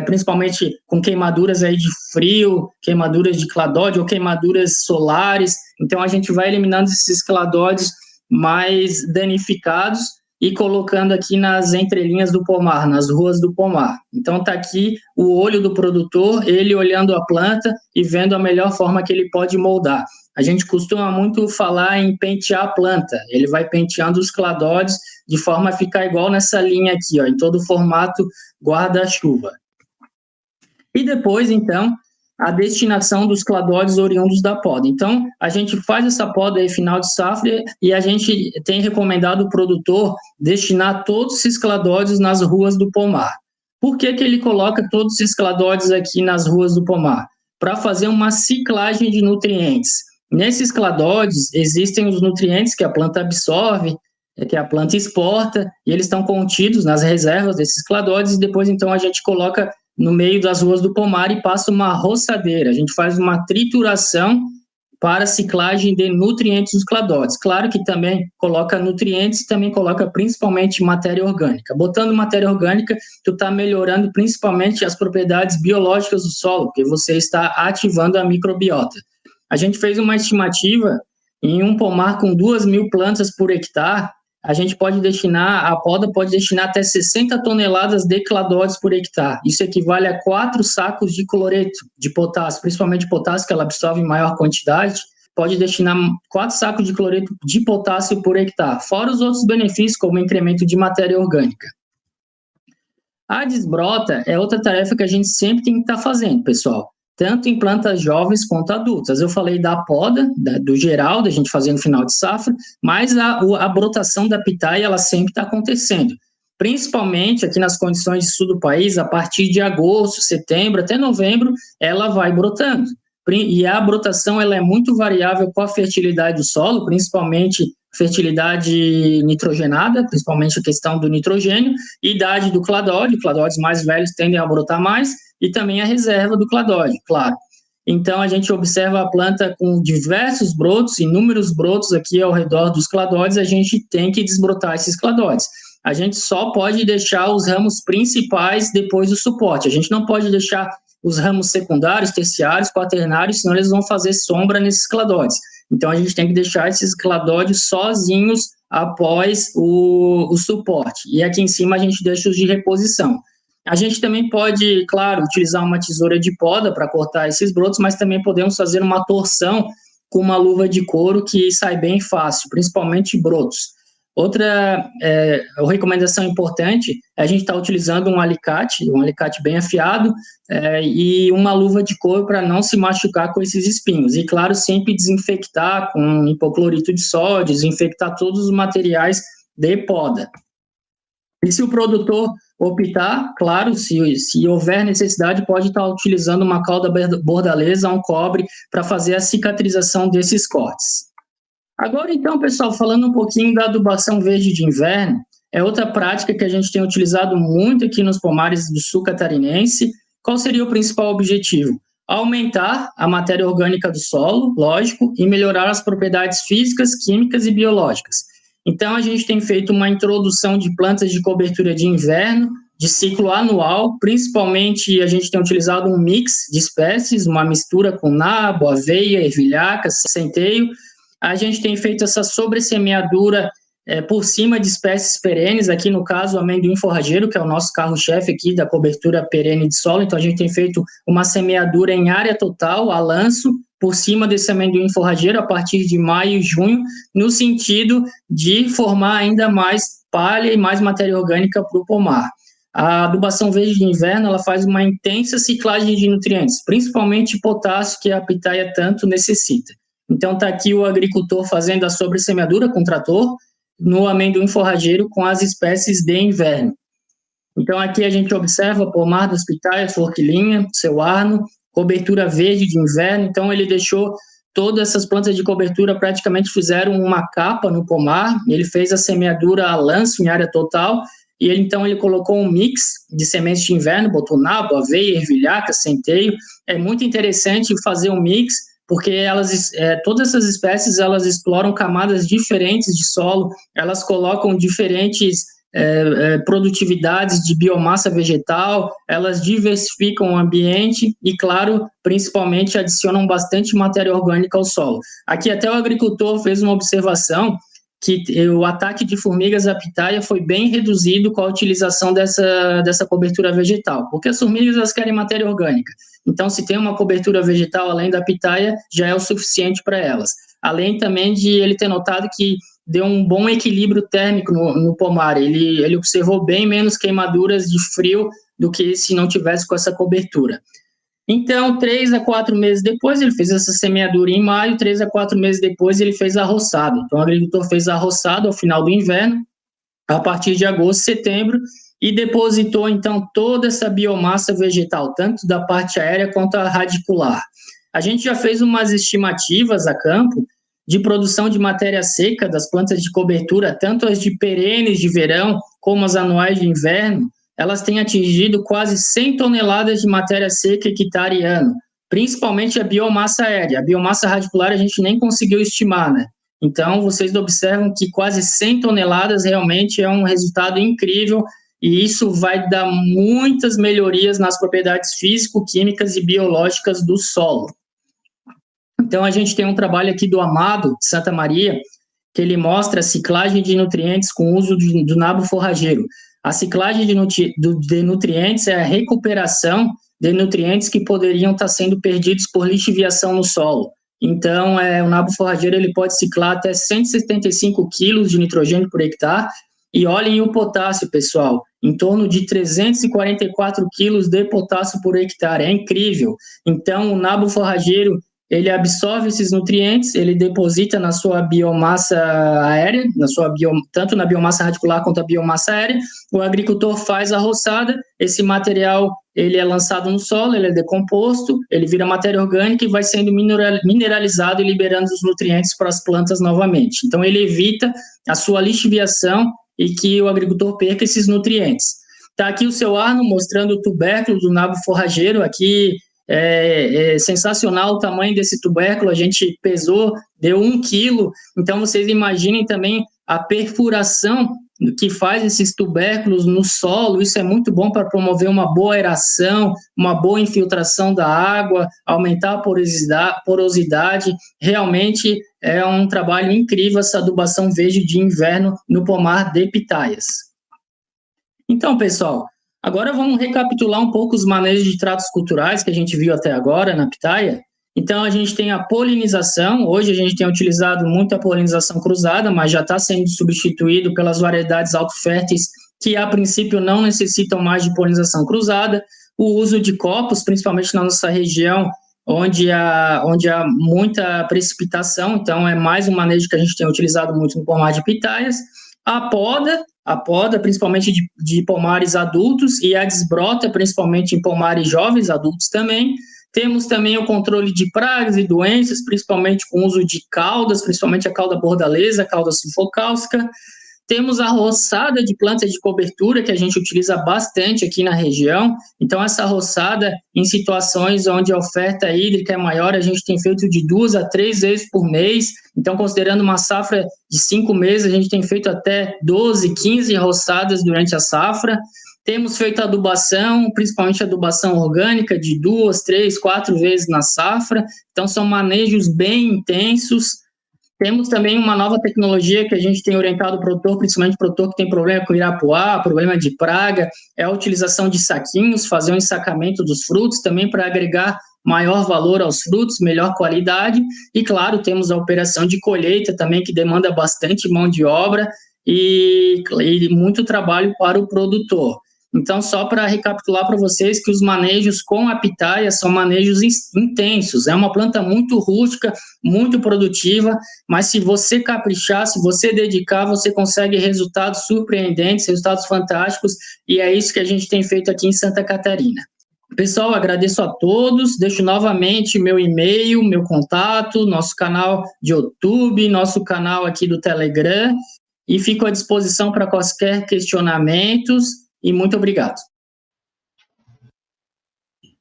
principalmente com queimaduras aí de frio, queimaduras de cladódio ou queimaduras solares. Então, a gente vai eliminando esses cladódios mais danificados e colocando aqui nas entrelinhas do pomar, nas ruas do pomar. Então, está aqui o olho do produtor, ele olhando a planta e vendo a melhor forma que ele pode moldar. A gente costuma muito falar em pentear a planta, ele vai penteando os cladódios de forma a ficar igual nessa linha aqui, ó, em todo o formato guarda-chuva. E depois, então, a destinação dos cladódios oriundos da poda. Então, a gente faz essa poda aí final de safra e a gente tem recomendado o produtor destinar todos esses cladódios nas ruas do pomar. Por que ele coloca todos esses cladódios aqui nas ruas do pomar? Para fazer uma ciclagem de nutrientes. Nesses cladódios existem os nutrientes que a planta absorve, que a planta exporta, e eles estão contidos nas reservas desses cladódios, e depois então a gente coloca no meio das ruas do pomar e passa uma roçadeira. A gente faz uma trituração para a ciclagem de nutrientes dos cladódios. Claro que também coloca nutrientes e também coloca principalmente matéria orgânica. Botando matéria orgânica, tu está melhorando principalmente as propriedades biológicas do solo, porque você está ativando a microbiota. A gente fez uma estimativa em um pomar com 2.000 plantas por hectare, a poda pode destinar até 60 toneladas de cladódios por hectare. Isso equivale a 4 sacos de cloreto de potássio, principalmente potássio, que ela absorve em maior quantidade, pode destinar 4 sacos de cloreto de potássio por hectare, fora os outros benefícios, como o incremento de matéria orgânica. A desbrota é outra tarefa que a gente sempre tem que estar fazendo, pessoal, tanto em plantas jovens quanto adultas. Eu falei da poda, do geral, da gente fazer no final de safra, mas a brotação da pitaia, ela sempre está acontecendo. Principalmente aqui nas condições de sul do país, a partir de agosto, setembro, até novembro, ela vai brotando. E a brotação ela é muito variável com a fertilidade do solo, principalmente fertilidade nitrogenada, principalmente a questão do nitrogênio, idade do cladódio, cladódios mais velhos tendem a brotar mais, e também a reserva do cladódio, claro. Então, a gente observa a planta com diversos brotos, inúmeros brotos aqui ao redor dos cladódios, a gente tem que desbrotar esses cladódios. A gente só pode deixar os ramos principais depois do suporte, a gente não pode deixar os ramos secundários, terciários, quaternários, senão eles vão fazer sombra nesses cladódios. Então, a gente tem que deixar esses cladódios sozinhos após o suporte. E aqui em cima a gente deixa os de reposição. A gente também pode, claro, utilizar uma tesoura de poda para cortar esses brotos, mas também podemos fazer uma torção com uma luva de couro que sai bem fácil, principalmente brotos. Outra recomendação importante é a gente estar utilizando um alicate bem afiado, e uma luva de couro para não se machucar com esses espinhos. E, claro, sempre desinfectar com hipoclorito de sódio, desinfectar todos os materiais de poda. E se o produtor optar, claro, se houver necessidade, pode estar utilizando uma cauda bordaleza, um cobre, para fazer a cicatrização desses cortes. Agora, então, pessoal, falando um pouquinho da adubação verde de inverno, é outra prática que a gente tem utilizado muito aqui nos pomares do sul catarinense. Qual seria o principal objetivo? Aumentar a matéria orgânica do solo, lógico, e melhorar as propriedades físicas, químicas e biológicas. Então, a gente tem feito uma introdução de plantas de cobertura de inverno, de ciclo anual, principalmente a gente tem utilizado um mix de espécies, uma mistura com nabo, aveia, ervilhaca, centeio. A gente tem feito essa sobressemeadura por cima de espécies perenes, aqui no caso o amendoim forrageiro, que é o nosso carro-chefe aqui da cobertura perene de solo. Então a gente tem feito uma semeadura em área total, a lanço, por cima desse amendoim forrageiro a partir de maio e junho, no sentido de formar ainda mais palha e mais matéria orgânica para o pomar. A adubação verde de inverno ela faz uma intensa ciclagem de nutrientes, principalmente potássio, que a pitaia tanto necessita. Então, está aqui o agricultor fazendo a sobressemeadura com trator no amendoim forrageiro com as espécies de inverno. Então, aqui a gente observa pomar das pitaias, forquilinha, seu arno, cobertura verde de inverno. Então, ele deixou todas essas plantas de cobertura, praticamente fizeram uma capa no pomar. Ele fez a semeadura a lanço em área total. E ele colocou um mix de sementes de inverno, botou nabo, aveia, ervilhaca, centeio. É muito interessante fazer um mix, porque todas essas espécies elas exploram camadas diferentes de solo, elas colocam diferentes produtividades de biomassa vegetal, elas diversificam o ambiente e, claro, principalmente adicionam bastante matéria orgânica ao solo. Aqui até o agricultor fez uma observação que o ataque de formigas à pitaia foi bem reduzido com a utilização dessa cobertura vegetal, porque as formigas elas querem matéria orgânica. Então, se tem uma cobertura vegetal além da pitaia, já é o suficiente para elas. Além também de ele ter notado que deu um bom equilíbrio térmico no pomar, ele observou bem menos queimaduras de frio do que se não tivesse com essa cobertura. Então, 3 a 4 meses depois, ele fez essa semeadura em maio, 3 a 4 meses depois ele fez a roçada. Então, o agricultor fez a roçada ao final do inverno, a partir de agosto, setembro, e depositou, então, toda essa biomassa vegetal, tanto da parte aérea quanto a radicular. A gente já fez umas estimativas a campo de produção de matéria seca das plantas de cobertura, tanto as de perenes de verão, como as anuais de inverno. Elas têm atingido quase 100 toneladas de matéria seca hectare ano, principalmente a biomassa aérea. A biomassa radicular a gente nem conseguiu estimar, né? Então, vocês observam que quase 100 toneladas realmente é um resultado incrível e isso vai dar muitas melhorias nas propriedades físico-químicas e biológicas do solo. Então, a gente tem um trabalho aqui do Amado, de Santa Maria, que ele mostra a ciclagem de nutrientes com o uso do nabo forrageiro. A ciclagem de nutrientes é a recuperação de nutrientes que poderiam estar sendo perdidos por lixiviação no solo. Então, o nabo forrageiro ele pode ciclar até 175 quilos de nitrogênio por hectare. E olhem o potássio, pessoal, em torno de 344 quilos de potássio por hectare. É incrível. Então, o nabo forrageiro ele absorve esses nutrientes, ele deposita na sua biomassa aérea, tanto na biomassa radicular quanto a biomassa aérea. O agricultor faz a roçada, esse material ele é lançado no solo, ele é decomposto, ele vira matéria orgânica e vai sendo mineralizado e liberando os nutrientes para as plantas novamente. Então, ele evita a sua lixiviação e que o agricultor perca esses nutrientes. Está aqui o seu Arno mostrando o tubérculo do nabo forrageiro, aqui é sensacional o tamanho desse tubérculo, a gente pesou, deu 1 quilo, então vocês imaginem também a perfuração que faz esses tubérculos no solo, isso é muito bom para promover uma boa aeração, uma boa infiltração da água, aumentar a porosidade, realmente é um trabalho incrível essa adubação verde de inverno no pomar de pitaias. Então, pessoal, agora vamos recapitular um pouco os manejos de tratos culturais que a gente viu até agora na pitaia. Então, a gente tem a polinização. Hoje, a gente tem utilizado muito a polinização cruzada, mas já está sendo substituído pelas variedades autoférteis, que, a princípio, não necessitam mais de polinização cruzada. O uso de copos, principalmente na nossa região, onde há muita precipitação, então é mais um manejo que a gente tem utilizado muito no pomar de pitaias. A poda principalmente de pomares adultos, e a desbrota, principalmente em pomares jovens, adultos também. Temos também o controle de pragas e doenças, principalmente com o uso de caudas, principalmente a cauda bordaleza, a cauda sulfocáustica. Temos a roçada de plantas de cobertura, que a gente utiliza bastante aqui na região. Então, essa roçada, em situações onde a oferta hídrica é maior, a gente tem feito de 2 a 3 vezes por mês. Então, considerando uma safra de 5 meses, a gente tem feito até 12, 15 roçadas durante a safra. Temos feito adubação, principalmente adubação orgânica, de 2, 3, 4 vezes na safra. Então, são manejos bem intensos. Temos também uma nova tecnologia que a gente tem orientado o produtor, principalmente o produtor que tem problema com irapuá, problema de praga, é a utilização de saquinhos, fazer um ensacamento dos frutos, também para agregar maior valor aos frutos, melhor qualidade. E, claro, temos a operação de colheita também, que demanda bastante mão de obra e muito trabalho para o produtor. Então, só para recapitular para vocês que os manejos com a pitaia são manejos intensos, é uma planta muito rústica, muito produtiva, mas se você caprichar, se você dedicar, você consegue resultados surpreendentes, resultados fantásticos, e é isso que a gente tem feito aqui em Santa Catarina. Pessoal, agradeço a todos, deixo novamente meu e-mail, meu contato, nosso canal de YouTube, nosso canal aqui do Telegram, e fico à disposição para quaisquer questionamentos. E muito obrigado.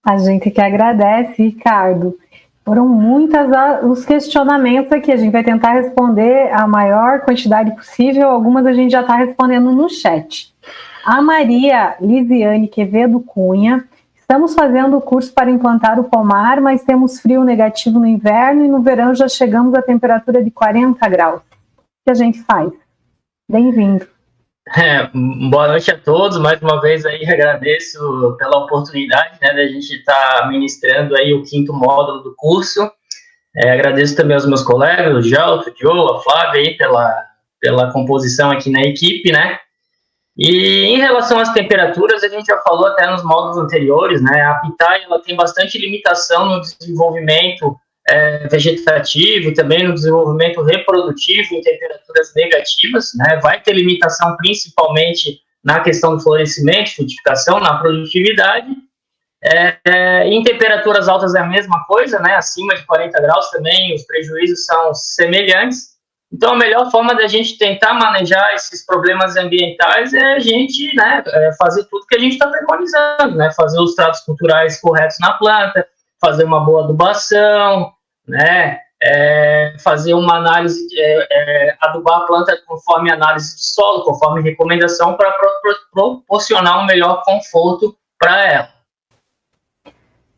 A gente que agradece, Ricardo. Foram muitos os questionamentos aqui. A gente vai tentar responder a maior quantidade possível. Algumas a gente já está respondendo no chat. A Maria Lisiane Quevedo Cunha. Estamos fazendo o curso para implantar o pomar, mas temos frio negativo no inverno e no verão já chegamos à temperatura de 40 graus. O que a gente faz? Bem-vindo. Boa noite a todos, mais uma vez aí agradeço pela oportunidade, né, da gente estar ministrando aí o 5º módulo do curso. Agradeço também aos meus colegas, o Jalto, o Diogo, a Flávia aí pela composição aqui na equipe, né. E em relação às temperaturas, a gente já falou até nos módulos anteriores, né, a pitaia ela tem bastante limitação no desenvolvimento vegetativo, também no desenvolvimento reprodutivo em temperaturas negativas, né? Vai ter limitação principalmente na questão do florescimento, frutificação, na produtividade. Em temperaturas altas é a mesma coisa, né? Acima de 40 graus também os prejuízos são semelhantes. Então, a melhor forma da gente tentar manejar esses problemas ambientais é a gente, né, fazer tudo que a gente está preconizando, né? Fazer os tratos culturais corretos na planta, fazer uma boa adubação, né, fazer uma análise, adubar a planta conforme análise de solo, conforme recomendação, para proporcionar um melhor conforto para ela.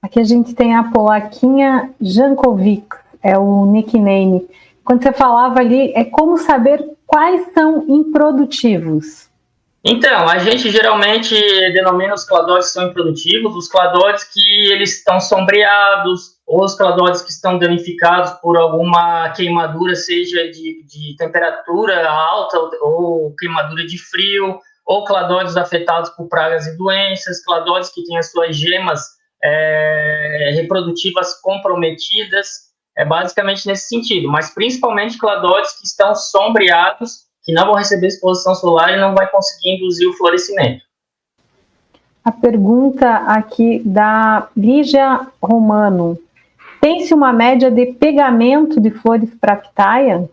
Aqui a gente tem a Polaquinha Jankovic, é o nickname. Quando você falava ali, é como saber quais são improdutivos? Então, a gente geralmente denomina os cladóides que são improdutivos, os cladóides que eles estão sombreados, ou os cladóides que estão danificados por alguma queimadura, seja de temperatura alta ou queimadura de frio, ou cladóides afetados por pragas e doenças, cladóides que têm as suas gemas reprodutivas comprometidas, basicamente nesse sentido, mas principalmente cladóides que estão sombreados, que não vão receber exposição solar e não vai conseguir induzir o florescimento. A pergunta aqui da Lígia Romano. Tem-se uma média de pegamento de flores para pitaia?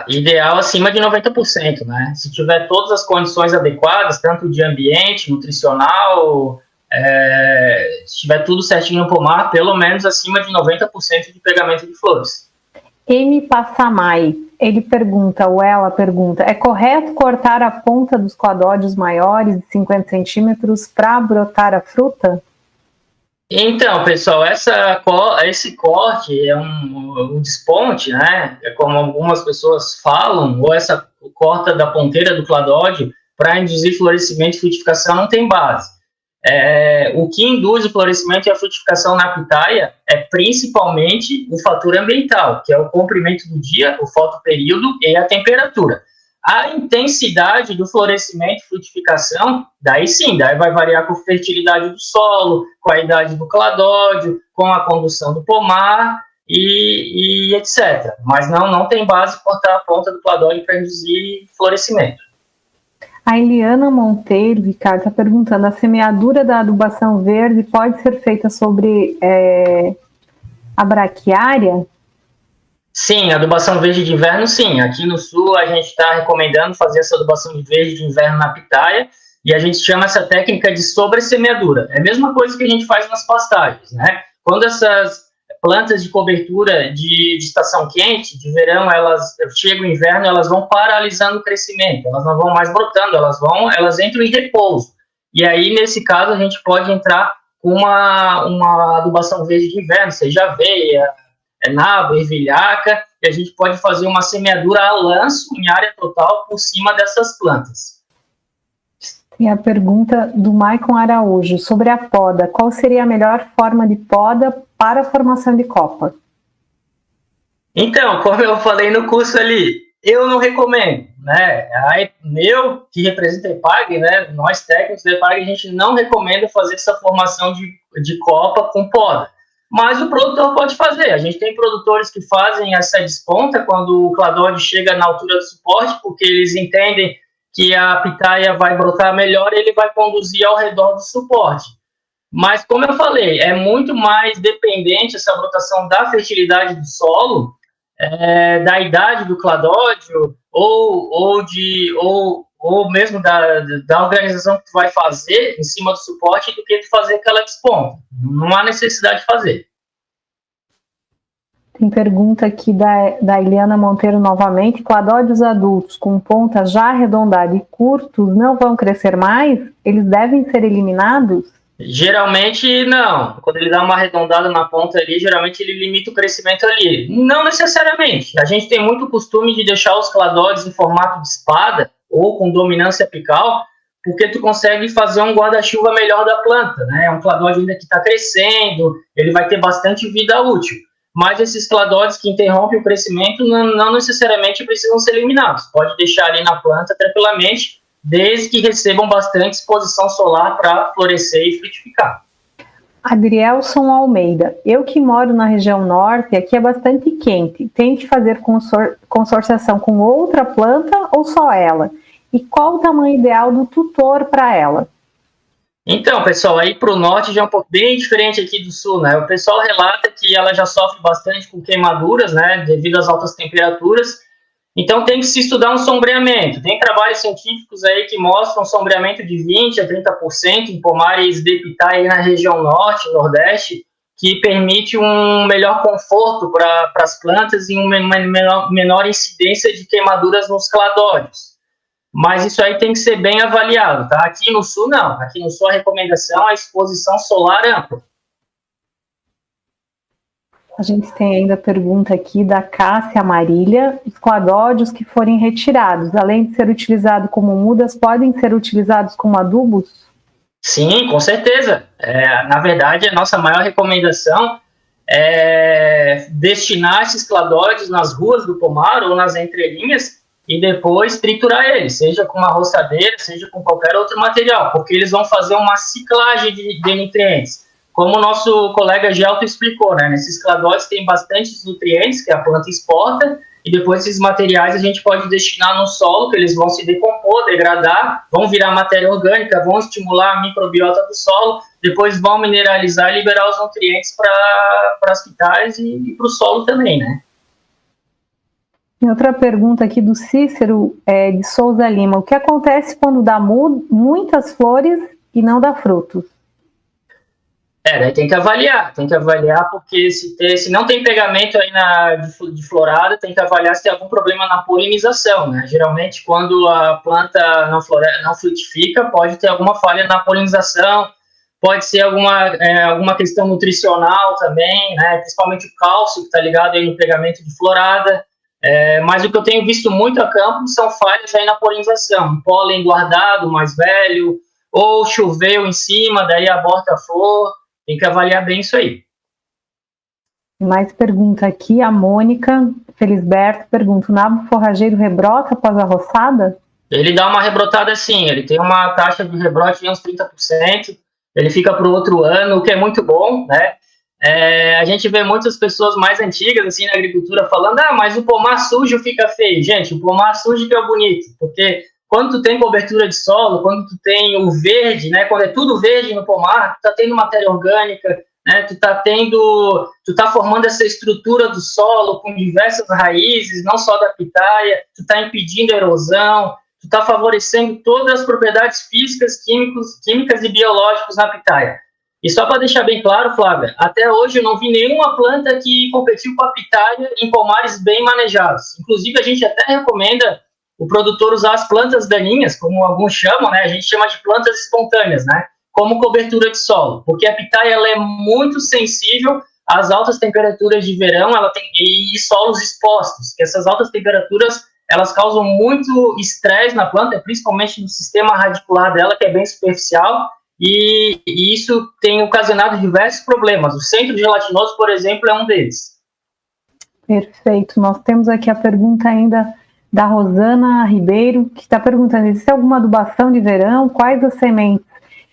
Ideal acima de 90%, né? Se tiver todas as condições adequadas, tanto de ambiente, nutricional, se tiver tudo certinho no pomar, pelo menos acima de 90% de pegamento de flores. M. Passamai, ele pergunta, ou ela pergunta, é correto cortar a ponta dos cladódios maiores de 50 centímetros para brotar a fruta? Então, pessoal, esse corte é um desponte, né? É como algumas pessoas falam, ou essa corta da ponteira do cladódio para induzir florescimento e frutificação não tem base. O que induz o florescimento e a frutificação na pitaia é principalmente o fator ambiental, que é o comprimento do dia, o fotoperíodo e a temperatura. A intensidade do florescimento e frutificação, daí vai variar com a fertilidade do solo, com a idade do cladódio, com a condução do pomar e etc. Mas não tem base cortar a ponta do cladódio para induzir florescimento. A Eliana Monteiro, Ricardo, está perguntando, a semeadura da adubação verde pode ser feita sobre a braquiária? Sim, adubação verde de inverno, sim. Aqui no sul a gente está recomendando fazer essa adubação de verde de inverno na pitaia e a gente chama essa técnica de sobressemeadura. É a mesma coisa que a gente faz nas pastagens, né? Quando essas plantas de cobertura de estação quente, de verão, chega o inverno, elas vão paralisando o crescimento, elas não vão mais brotando, elas entram em repouso. E aí, nesse caso, a gente pode entrar com uma adubação verde de inverno, seja aveia, nabo, ervilhaca, e a gente pode fazer uma semeadura a lanço em área total por cima dessas plantas. Tem a pergunta do Maicon Araújo sobre a poda. Qual seria a melhor forma de poda para a formação de copa? Então, como eu falei no curso ali, eu não recomendo, né? Eu, que represento a EPAGRE, né? Nós técnicos da EPAGRE, a gente não recomenda fazer essa formação de copa com poda. Mas o produtor pode fazer. A gente tem produtores que fazem essa desponta quando o cladódio chega na altura do suporte, porque eles entendem que a pitaia vai brotar melhor e ele vai conduzir ao redor do suporte. Mas, como eu falei, é muito mais dependente essa brotação da fertilidade do solo, da idade do cladódio, ou mesmo da organização que tu vai fazer em cima do suporte do que tu fazer aquela desponta. Não há necessidade de fazer. Tem pergunta aqui da Eliana Monteiro novamente. Cladódios adultos com ponta já arredondada e curtos não vão crescer mais? Eles devem ser eliminados? Geralmente não. Quando ele dá uma arredondada na ponta ali, geralmente ele limita o crescimento ali. Não necessariamente. A gente tem muito costume de deixar os cladódios em formato de espada ou com dominância apical, porque tu consegue fazer um guarda-chuva melhor da planta, né? É um cladódio ainda que está crescendo, ele vai ter bastante vida útil. Mas esses cladódios que interrompem o crescimento não necessariamente precisam ser eliminados. Pode deixar ali na planta tranquilamente, desde que recebam bastante exposição solar para florescer e frutificar. Adrielson Almeida, eu que moro na região norte, aqui é bastante quente. Tem que fazer consorciação com outra planta ou só ela? E qual o tamanho ideal do tutor para ela? Então, pessoal, aí para o norte já é um pouco bem diferente aqui do sul, né? O pessoal relata que ela já sofre bastante com queimaduras, né? Devido às altas temperaturas. Então tem que se estudar um sombreamento. Tem trabalhos científicos aí que mostram um sombreamento de 20% a 30% em pomares de pitaia aí na região norte, nordeste, que permite um melhor conforto para as plantas e uma menor incidência de queimaduras nos cladódios. Mas isso aí tem que ser bem avaliado, tá? Aqui no sul, não. Aqui no sul, a recomendação é a exposição solar ampla. A gente tem ainda a pergunta aqui da Cássia Marília. Os cladódios que forem retirados, além de ser utilizados como mudas, podem ser utilizados como adubos? Sim, com certeza. Na verdade, a nossa maior recomendação é destinar esses cladódios nas ruas do pomar ou nas entrelinhas e depois triturar eles, seja com uma roçadeira, seja com qualquer outro material, porque eles vão fazer uma ciclagem de nutrientes. Como o nosso colega Gelto explicou, né? Nesses cladódios tem bastantes nutrientes que a planta exporta, e depois esses materiais a gente pode destinar no solo, que eles vão se decompor, degradar, vão virar matéria orgânica, vão estimular a microbiota do solo, depois vão mineralizar e liberar os nutrientes para as pitaias e para o solo também, né? Tem outra pergunta aqui do Cícero de Souza Lima. O que acontece quando dá muitas flores e não dá frutos? Daí tem que avaliar porque se não tem pegamento aí de florada, tem que avaliar se tem algum problema na polinização, né? Geralmente, quando a planta não frutifica, pode ter alguma falha na polinização, pode ser alguma questão nutricional também, né? Principalmente o cálcio, que está ligado aí no pegamento de florada. Mas o que eu tenho visto muito a campo são falhas aí na polinização, pólen guardado mais velho, ou choveu em cima, daí aborta a flor, tem que avaliar bem isso aí. Mais pergunta aqui, a Mônica Felisberto pergunta, o nabo forrageiro rebrota após a roçada? Ele dá uma rebrotada sim, ele tem uma taxa de rebrote de uns 30%, ele fica para o outro ano, o que é muito bom, né? A gente vê muitas pessoas mais antigas, assim, na agricultura, falando, mas o pomar sujo fica feio. Gente, o pomar sujo que é o bonito, porque quando tu tem cobertura de solo, quando tu tem o verde, né, quando é tudo verde no pomar, tu tá tendo matéria orgânica, né, tu tá formando essa estrutura do solo com diversas raízes, não só da pitaia, tu tá impedindo a erosão, tu tá favorecendo todas as propriedades físicas, químicas e biológicas na pitaia. E só para deixar bem claro, Flávia, até hoje eu não vi nenhuma planta que competiu com a pitaia em pomares bem manejados. Inclusive, a gente até recomenda o produtor usar as plantas daninhas, como alguns chamam, né? A gente chama de plantas espontâneas, né? Como cobertura de solo, porque a pitaia ela é muito sensível às altas temperaturas de verão, e solos expostos, que essas altas temperaturas elas causam muito estresse na planta, principalmente no sistema radicular dela, que é bem superficial, e isso tem ocasionado diversos problemas. O centro gelatinoso, por exemplo, é um deles. Perfeito. Nós temos aqui a pergunta ainda da Rosana Ribeiro, que está perguntando, existe alguma adubação de verão? Quais as sementes?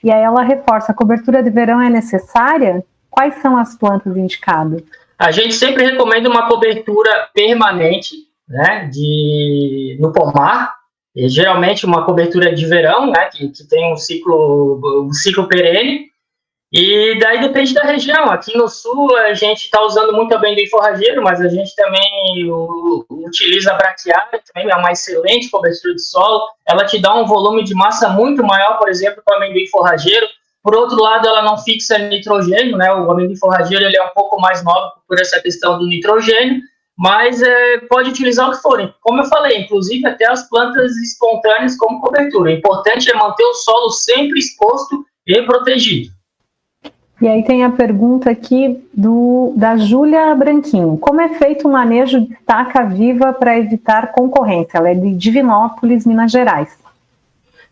E aí ela reforça, a cobertura de verão é necessária? Quais são as plantas indicadas? A gente sempre recomenda uma cobertura permanente, né, no pomar, e geralmente uma cobertura de verão, né, que tem um ciclo perene, e daí depende da região. Aqui no sul a gente está usando muito amendoim forrageiro, mas a gente também utiliza a braquiária, também é uma excelente cobertura de solo, ela te dá um volume de massa muito maior, por exemplo, para o amendoim forrageiro. Por outro lado, ela não fixa nitrogênio, né, o amendoim forrageiro ele é um pouco mais nobre por essa questão do nitrogênio, mas pode utilizar o que for. Como eu falei, inclusive até as plantas espontâneas como cobertura. O importante é manter o solo sempre exposto e protegido. E aí tem a pergunta aqui da Júlia Branquinho. Como é feito o manejo de estaca viva para evitar concorrência? Ela é de Divinópolis, Minas Gerais.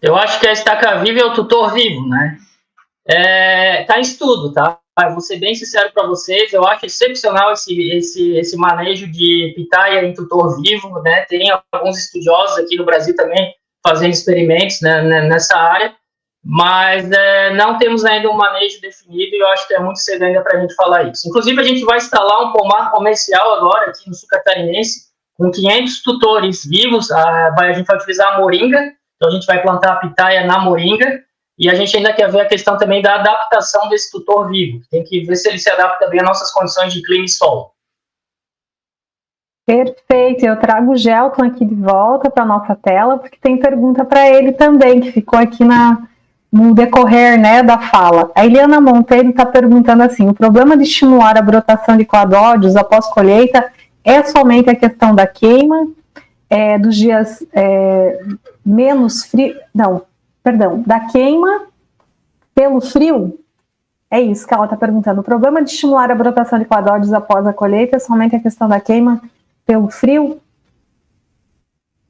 Eu acho que a estaca viva é o tutor vivo, né? Tá em estudo, tá? Eu vou ser bem sincero para vocês, eu acho excepcional esse manejo de pitaia em tutor vivo, né? Tem alguns estudiosos aqui no Brasil também fazendo experimentos, né, nessa área, mas não temos ainda um manejo definido e eu acho que é muito cedo ainda para a gente falar isso. Inclusive, a gente vai instalar um pomar comercial agora aqui no sul catarinense, com 500 tutores vivos. A gente vai utilizar a moringa, então a gente vai plantar a pitaia na moringa, e a gente ainda quer ver a questão também da adaptação desse tutor vivo. Tem que ver se ele se adapta bem às nossas condições de clima e solo. Perfeito. Eu trago o Gelton aqui de volta para a nossa tela, porque tem pergunta para ele também, que ficou aqui no decorrer, né, da fala. A Eliana Monteiro está perguntando assim, o problema de estimular a brotação de cladódios após colheita é somente a questão da queima, dos dias menos frio... Não, perdão, da queima pelo frio? É isso que ela está perguntando. O problema de estimular a brotação de cladódios após a colheita é somente a questão da queima pelo frio?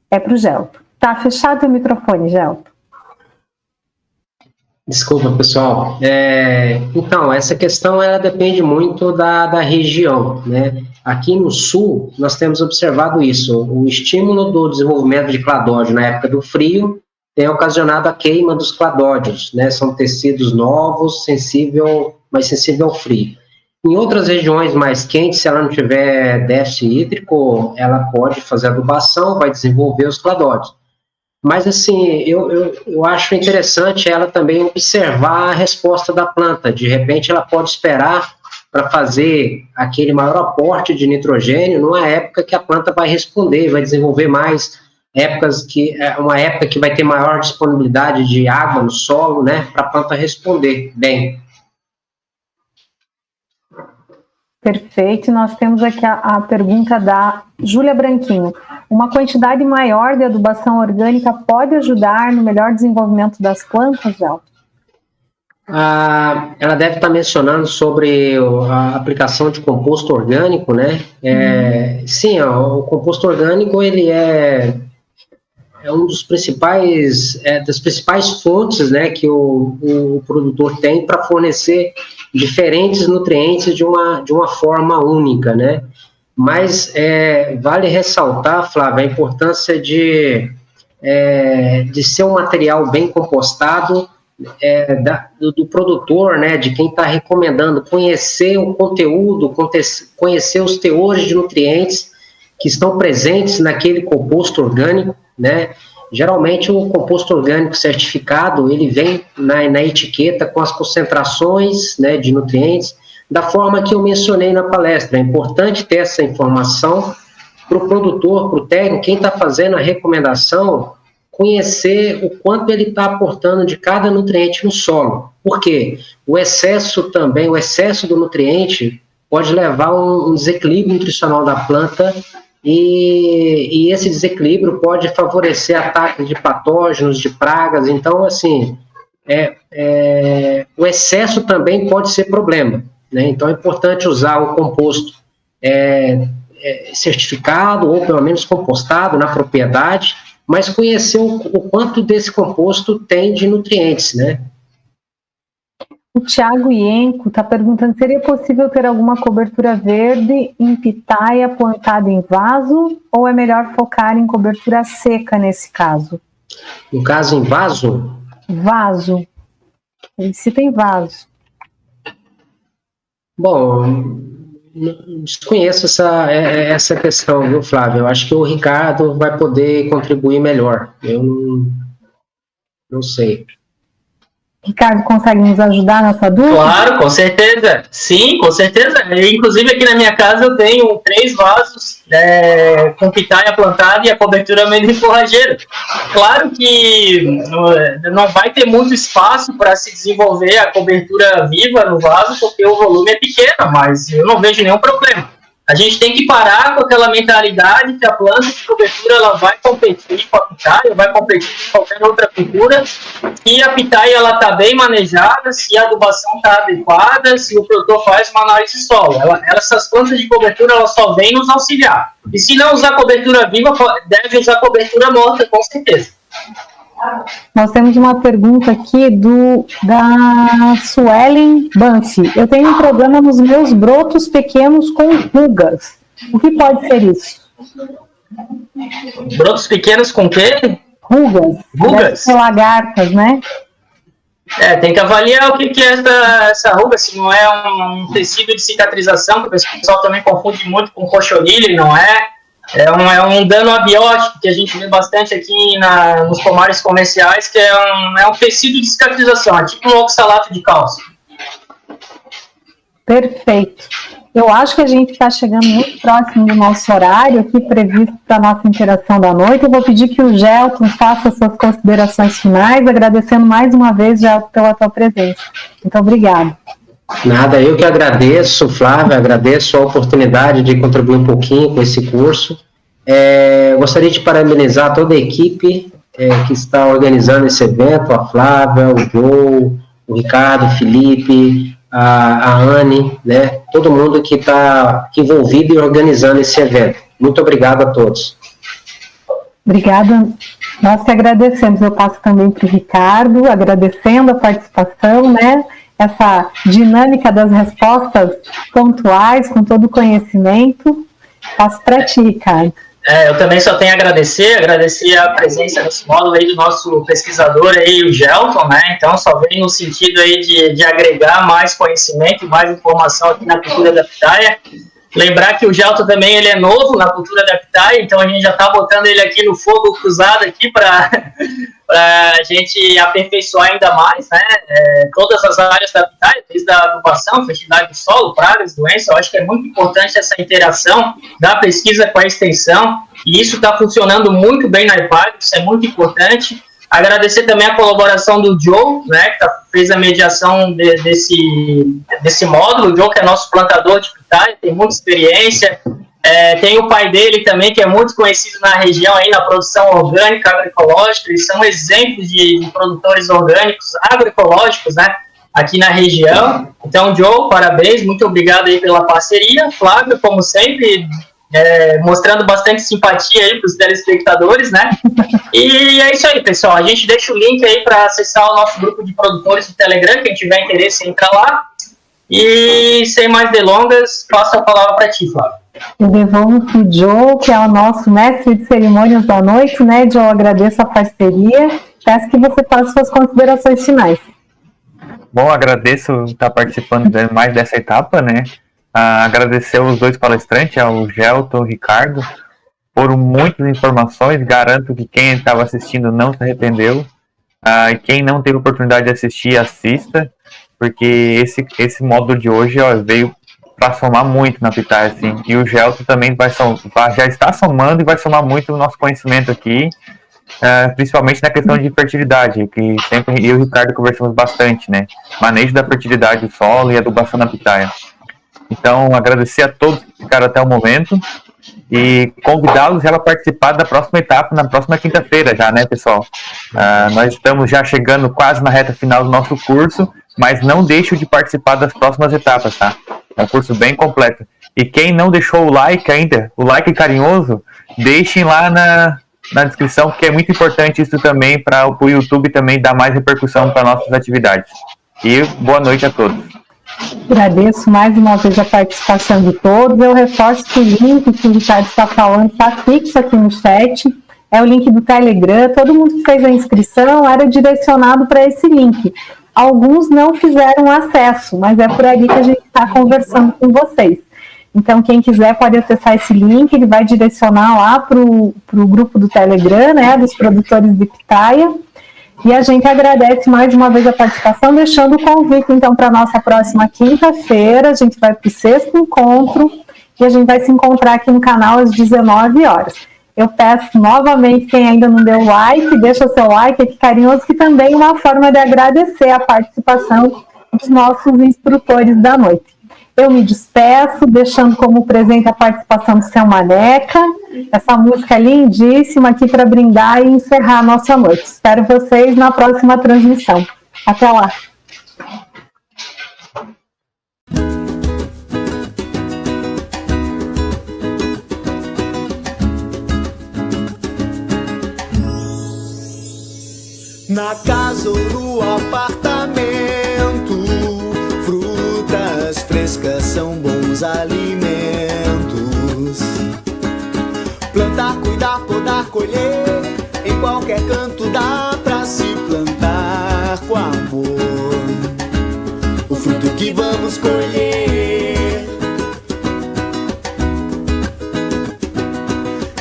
É para o Gelton. Tá fechado o microfone, Gelton. Desculpa, pessoal. Então, essa questão ela depende muito da região, né? Aqui no sul, nós temos observado isso. O estímulo do desenvolvimento de cladódio na época do frio tem ocasionado a queima dos cladódios, né? São tecidos novos, mais sensível ao frio. Em outras regiões mais quentes, se ela não tiver déficit hídrico, ela pode fazer adubação, vai desenvolver os cladódios. Mas, assim, eu acho interessante ela também observar a resposta da planta. De repente, ela pode esperar para fazer aquele maior aporte de nitrogênio numa época que a planta vai responder, vai desenvolver mais, uma época que vai ter maior disponibilidade de água no solo, né, para a planta responder bem. Perfeito. Nós temos aqui a pergunta da Júlia Branquinho. Uma quantidade maior de adubação orgânica pode ajudar no melhor desenvolvimento das plantas, Gelton? Ela deve estar mencionando sobre a aplicação de composto orgânico, né? Sim, o composto orgânico ele é um dos das principais fontes, né, que o produtor tem para fornecer diferentes nutrientes de uma forma única, né? Mas vale ressaltar, Flávia, a importância de ser um material bem compostado, do produtor, né, de quem está recomendando, conhecer o conteúdo, conhecer os teores de nutrientes que estão presentes naquele composto orgânico, né? Geralmente o composto orgânico certificado, ele vem na etiqueta com as concentrações, né, de nutrientes, da forma que eu mencionei na palestra. É importante ter essa informação para o produtor, para o técnico, quem está fazendo a recomendação, conhecer o quanto ele está aportando de cada nutriente no solo. Por quê? O excesso do nutriente pode levar a um desequilíbrio nutricional da planta e esse desequilíbrio pode favorecer ataques de patógenos, de pragas. Então, assim, o excesso também pode ser problema, né? Então, é importante usar o composto certificado ou pelo menos compostado na propriedade, mas conhecer o quanto desse composto tem de nutrientes, né? O Thiago Ienco está perguntando, seria possível ter alguma cobertura verde em pitaia plantada em vaso, ou é melhor focar em cobertura seca nesse caso? No caso, em vaso? Vaso. Se tem vaso. Bom, desconheço essa questão, viu, Flávio? Eu acho que o Ricardo vai poder contribuir melhor. Eu não sei. Ricardo, consegue nos ajudar nessa dúvida? Claro, com certeza. Sim, com certeza. Inclusive, aqui na minha casa eu tenho 3 vasos com pitaia plantada e a cobertura meio de forrageiro. Claro que não vai ter muito espaço para se desenvolver a cobertura viva no vaso, porque o volume é pequeno, mas eu não vejo nenhum problema. A gente tem que parar com aquela mentalidade que a planta de cobertura ela vai competir com a pitaia, vai competir com qualquer outra cultura, e a pitaia ela está bem manejada, se a adubação está adequada, se o produtor faz uma análise de solo. Essas plantas de cobertura elas só vêm nos auxiliar. E se não usar cobertura viva, deve usar cobertura morta, com certeza. Nós temos uma pergunta aqui da Suelen Banfi. Eu tenho um problema nos meus brotos pequenos com rugas. O que pode ser isso? Brotos pequenos com quê? Rugas. Rugas? Lagartas, né? Tem que avaliar o que é essa ruga, se não é um tecido de cicatrização, que o pessoal também confunde muito com cochonilha, não é? É um dano abiótico que a gente vê bastante aqui nos pomares comerciais, que é um tecido de cicatrização, é tipo um oxalato de cálcio. Perfeito. Eu acho que a gente está chegando muito próximo do nosso horário aqui previsto para a nossa interação da noite. Eu vou pedir que o Gelton faça suas considerações finais, agradecendo mais uma vez, Gelton, pela tua presença. Muito obrigada. Nada, eu que agradeço, Flávia, agradeço a oportunidade de contribuir um pouquinho com esse curso. Gostaria de parabenizar toda a equipe que está organizando esse evento, a Flávia, o Joe, o Ricardo, o Felipe, a Anne, né, todo mundo que está envolvido e organizando esse evento. Muito obrigado a todos. Obrigada. Nós que agradecemos. Eu passo também para o Ricardo, agradecendo a participação, né? Essa dinâmica das respostas pontuais, com todo o conhecimento. Passo para ti, Ricardo. Eu também só tenho a agradecer a presença nesse módulo aí do nosso pesquisador aí, o Gelton, né? Então só vem no sentido aí de agregar mais conhecimento, mais informação aqui na cultura da pitaia. Lembrar que o Gelton também ele é novo na cultura da pitaia, então a gente já está botando ele aqui no fogo cruzado aqui para a gente aperfeiçoar ainda mais, né? Todas as áreas da pitaia, desde a adubação, fertilidade do solo, pragas, doenças. Eu acho que é muito importante essa interação da pesquisa com a extensão, e isso está funcionando muito bem na IPAGRE, isso é muito importante. Agradecer também a colaboração do Joe, né, que fez a mediação desse módulo. O Joe, que é nosso plantador de pitaia, tem muita experiência. Tem o pai dele também, que é muito conhecido na região, aí, na produção orgânica, agroecológica. Eles são exemplos de produtores orgânicos, agroecológicos, né, aqui na região. Então, Joe, parabéns, muito obrigado aí pela parceria. Flávio, como sempre, mostrando bastante simpatia aí para os telespectadores, né? E é isso aí, pessoal. A gente deixa o link aí para acessar o nosso grupo de produtores do Telegram. Quem tiver interesse, entra lá. E sem mais delongas, passo a palavra para ti, Flávio. Eu devolvo para o Joe, que é o nosso mestre de cerimônias da noite, né, Joe? Agradeço a parceria. Peço que você faça suas considerações finais. Bom, agradeço estar participando mais dessa etapa, né? Agradecer aos dois palestrantes, ao Gelton e ao Ricardo, por muitas informações. Garanto que quem estava assistindo não se arrependeu. E quem não teve oportunidade de assistir, assista, porque esse módulo de hoje veio para somar muito na Pitaia, assim. E o Gelton também já está somando e vai somar muito o nosso conhecimento aqui, principalmente na questão de fertilidade, que sempre eu e o Ricardo conversamos bastante, né? Manejo da fertilidade do solo e adubação na Pitaia. Então, agradecer a todos que ficaram até o momento e convidá-los já a participar da próxima etapa, na próxima quinta-feira já, né, pessoal? Nós estamos já chegando quase na reta final do nosso curso, mas não deixem de participar das próximas etapas, tá? É um curso bem completo. E quem não deixou o like ainda, o like carinhoso, deixem lá na descrição, porque é muito importante isso também para o YouTube também dar mais repercussão para nossas atividades. E boa noite a todos. Agradeço mais uma vez a participação de todos. Eu reforço que o link que o Ricardo está falando está fixo aqui no chat. É o link do Telegram. Todo mundo que fez a inscrição era direcionado para esse link. Alguns não fizeram acesso, mas é por ali que a gente está conversando com vocês. Então, quem quiser pode acessar esse link, ele vai direcionar lá para o grupo do Telegram, né, dos produtores de Pitaia. E a gente agradece mais uma vez a participação, deixando o convite, então, para a nossa próxima quinta-feira. A gente vai para o 6º encontro e a gente vai se encontrar aqui no canal às 19 horas. Eu peço novamente, quem ainda não deu like, deixa o seu like aqui carinhoso, que também é uma forma de agradecer a participação dos nossos instrutores da noite. Eu me despeço, deixando como presente a participação do Seu Maneca, essa música lindíssima aqui para brindar e encerrar a nossa noite. Espero vocês na próxima transmissão. Até lá! Na casa ou no apartamento, frutas frescas são bons alimentos. Plantar, cuidar, podar, colher, em qualquer canto dá pra se plantar com amor o fruto que vamos colher.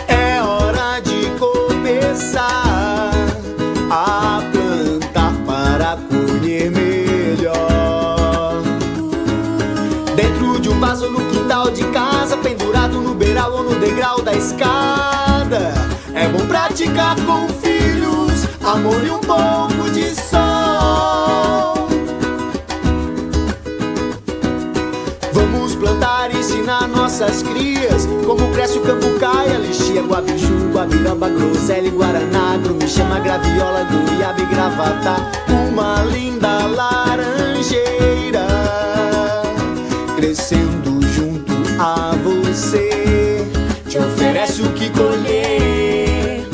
É hora de começar a plantar para colher melhor. Dentro de um vaso no quintal de casa, pendurado no beiral ou no degrau da escada. É bom praticar com filhos amor e um pouco de sol. Vamos plantar e ensinar nossas crias como cresce o cambucaia, lixia, guabiju, guabiramba, groselha, guaraná, grumichama, graviola, goiaba e gravatá. Uma linda laranjeira crescendo junto a você, te oferece o que colher.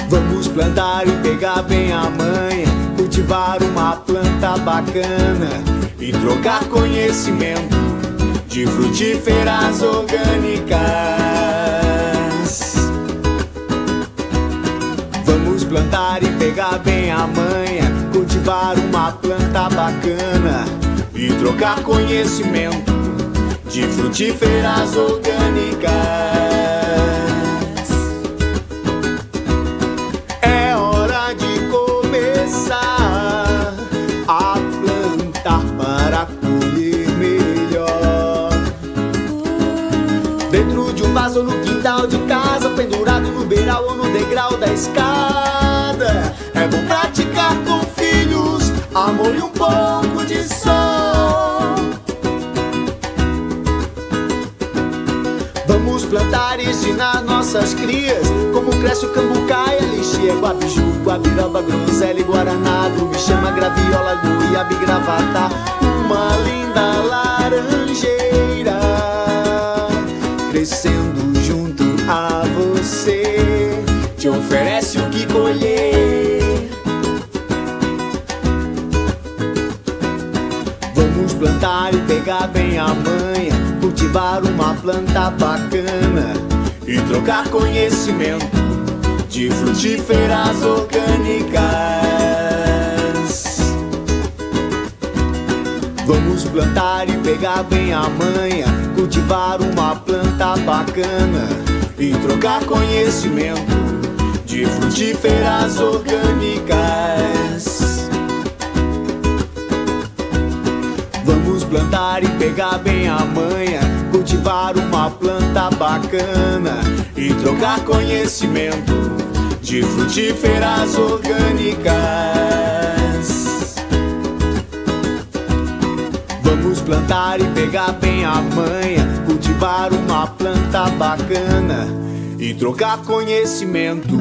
Vamos plantar e pegar bem a manha, cultivar uma planta bacana e trocar conhecimento de frutíferas orgânicas. Vamos plantar e pegar bem a manha, cultivar uma planta bacana e trocar conhecimento de frutíferas orgânicas. É hora de começar a plantar para colher melhor. Dentro de um vaso no quintal de casa, pendurado no beiral ou no degrau da escada. É bom praticar com filhos amor e um pouco de sol. Vamos plantar e ensinar nossas crias como cresce o cambucaia, lixia, guabiju, guabiramba, groselha e guaraná, grumichama, graviola, goiaba e gravatá. uma linda laranjeira crescendo junto a você, te oferece o que colher. Vamos plantar e pegar bem a manha, cultivar uma planta bacana e trocar conhecimento de frutíferas orgânicas. Vamos plantar e pegar bem a manha, cultivar uma planta bacana e trocar conhecimento de frutíferas orgânicas. Vamos plantar e pegar bem a manha, cultivar uma planta bacana e trocar conhecimento de frutíferas orgânicas. Vamos plantar e pegar bem a manha, cultivar uma planta bacana e trocar conhecimento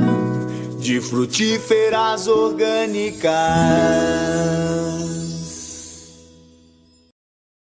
de frutíferas orgânicas.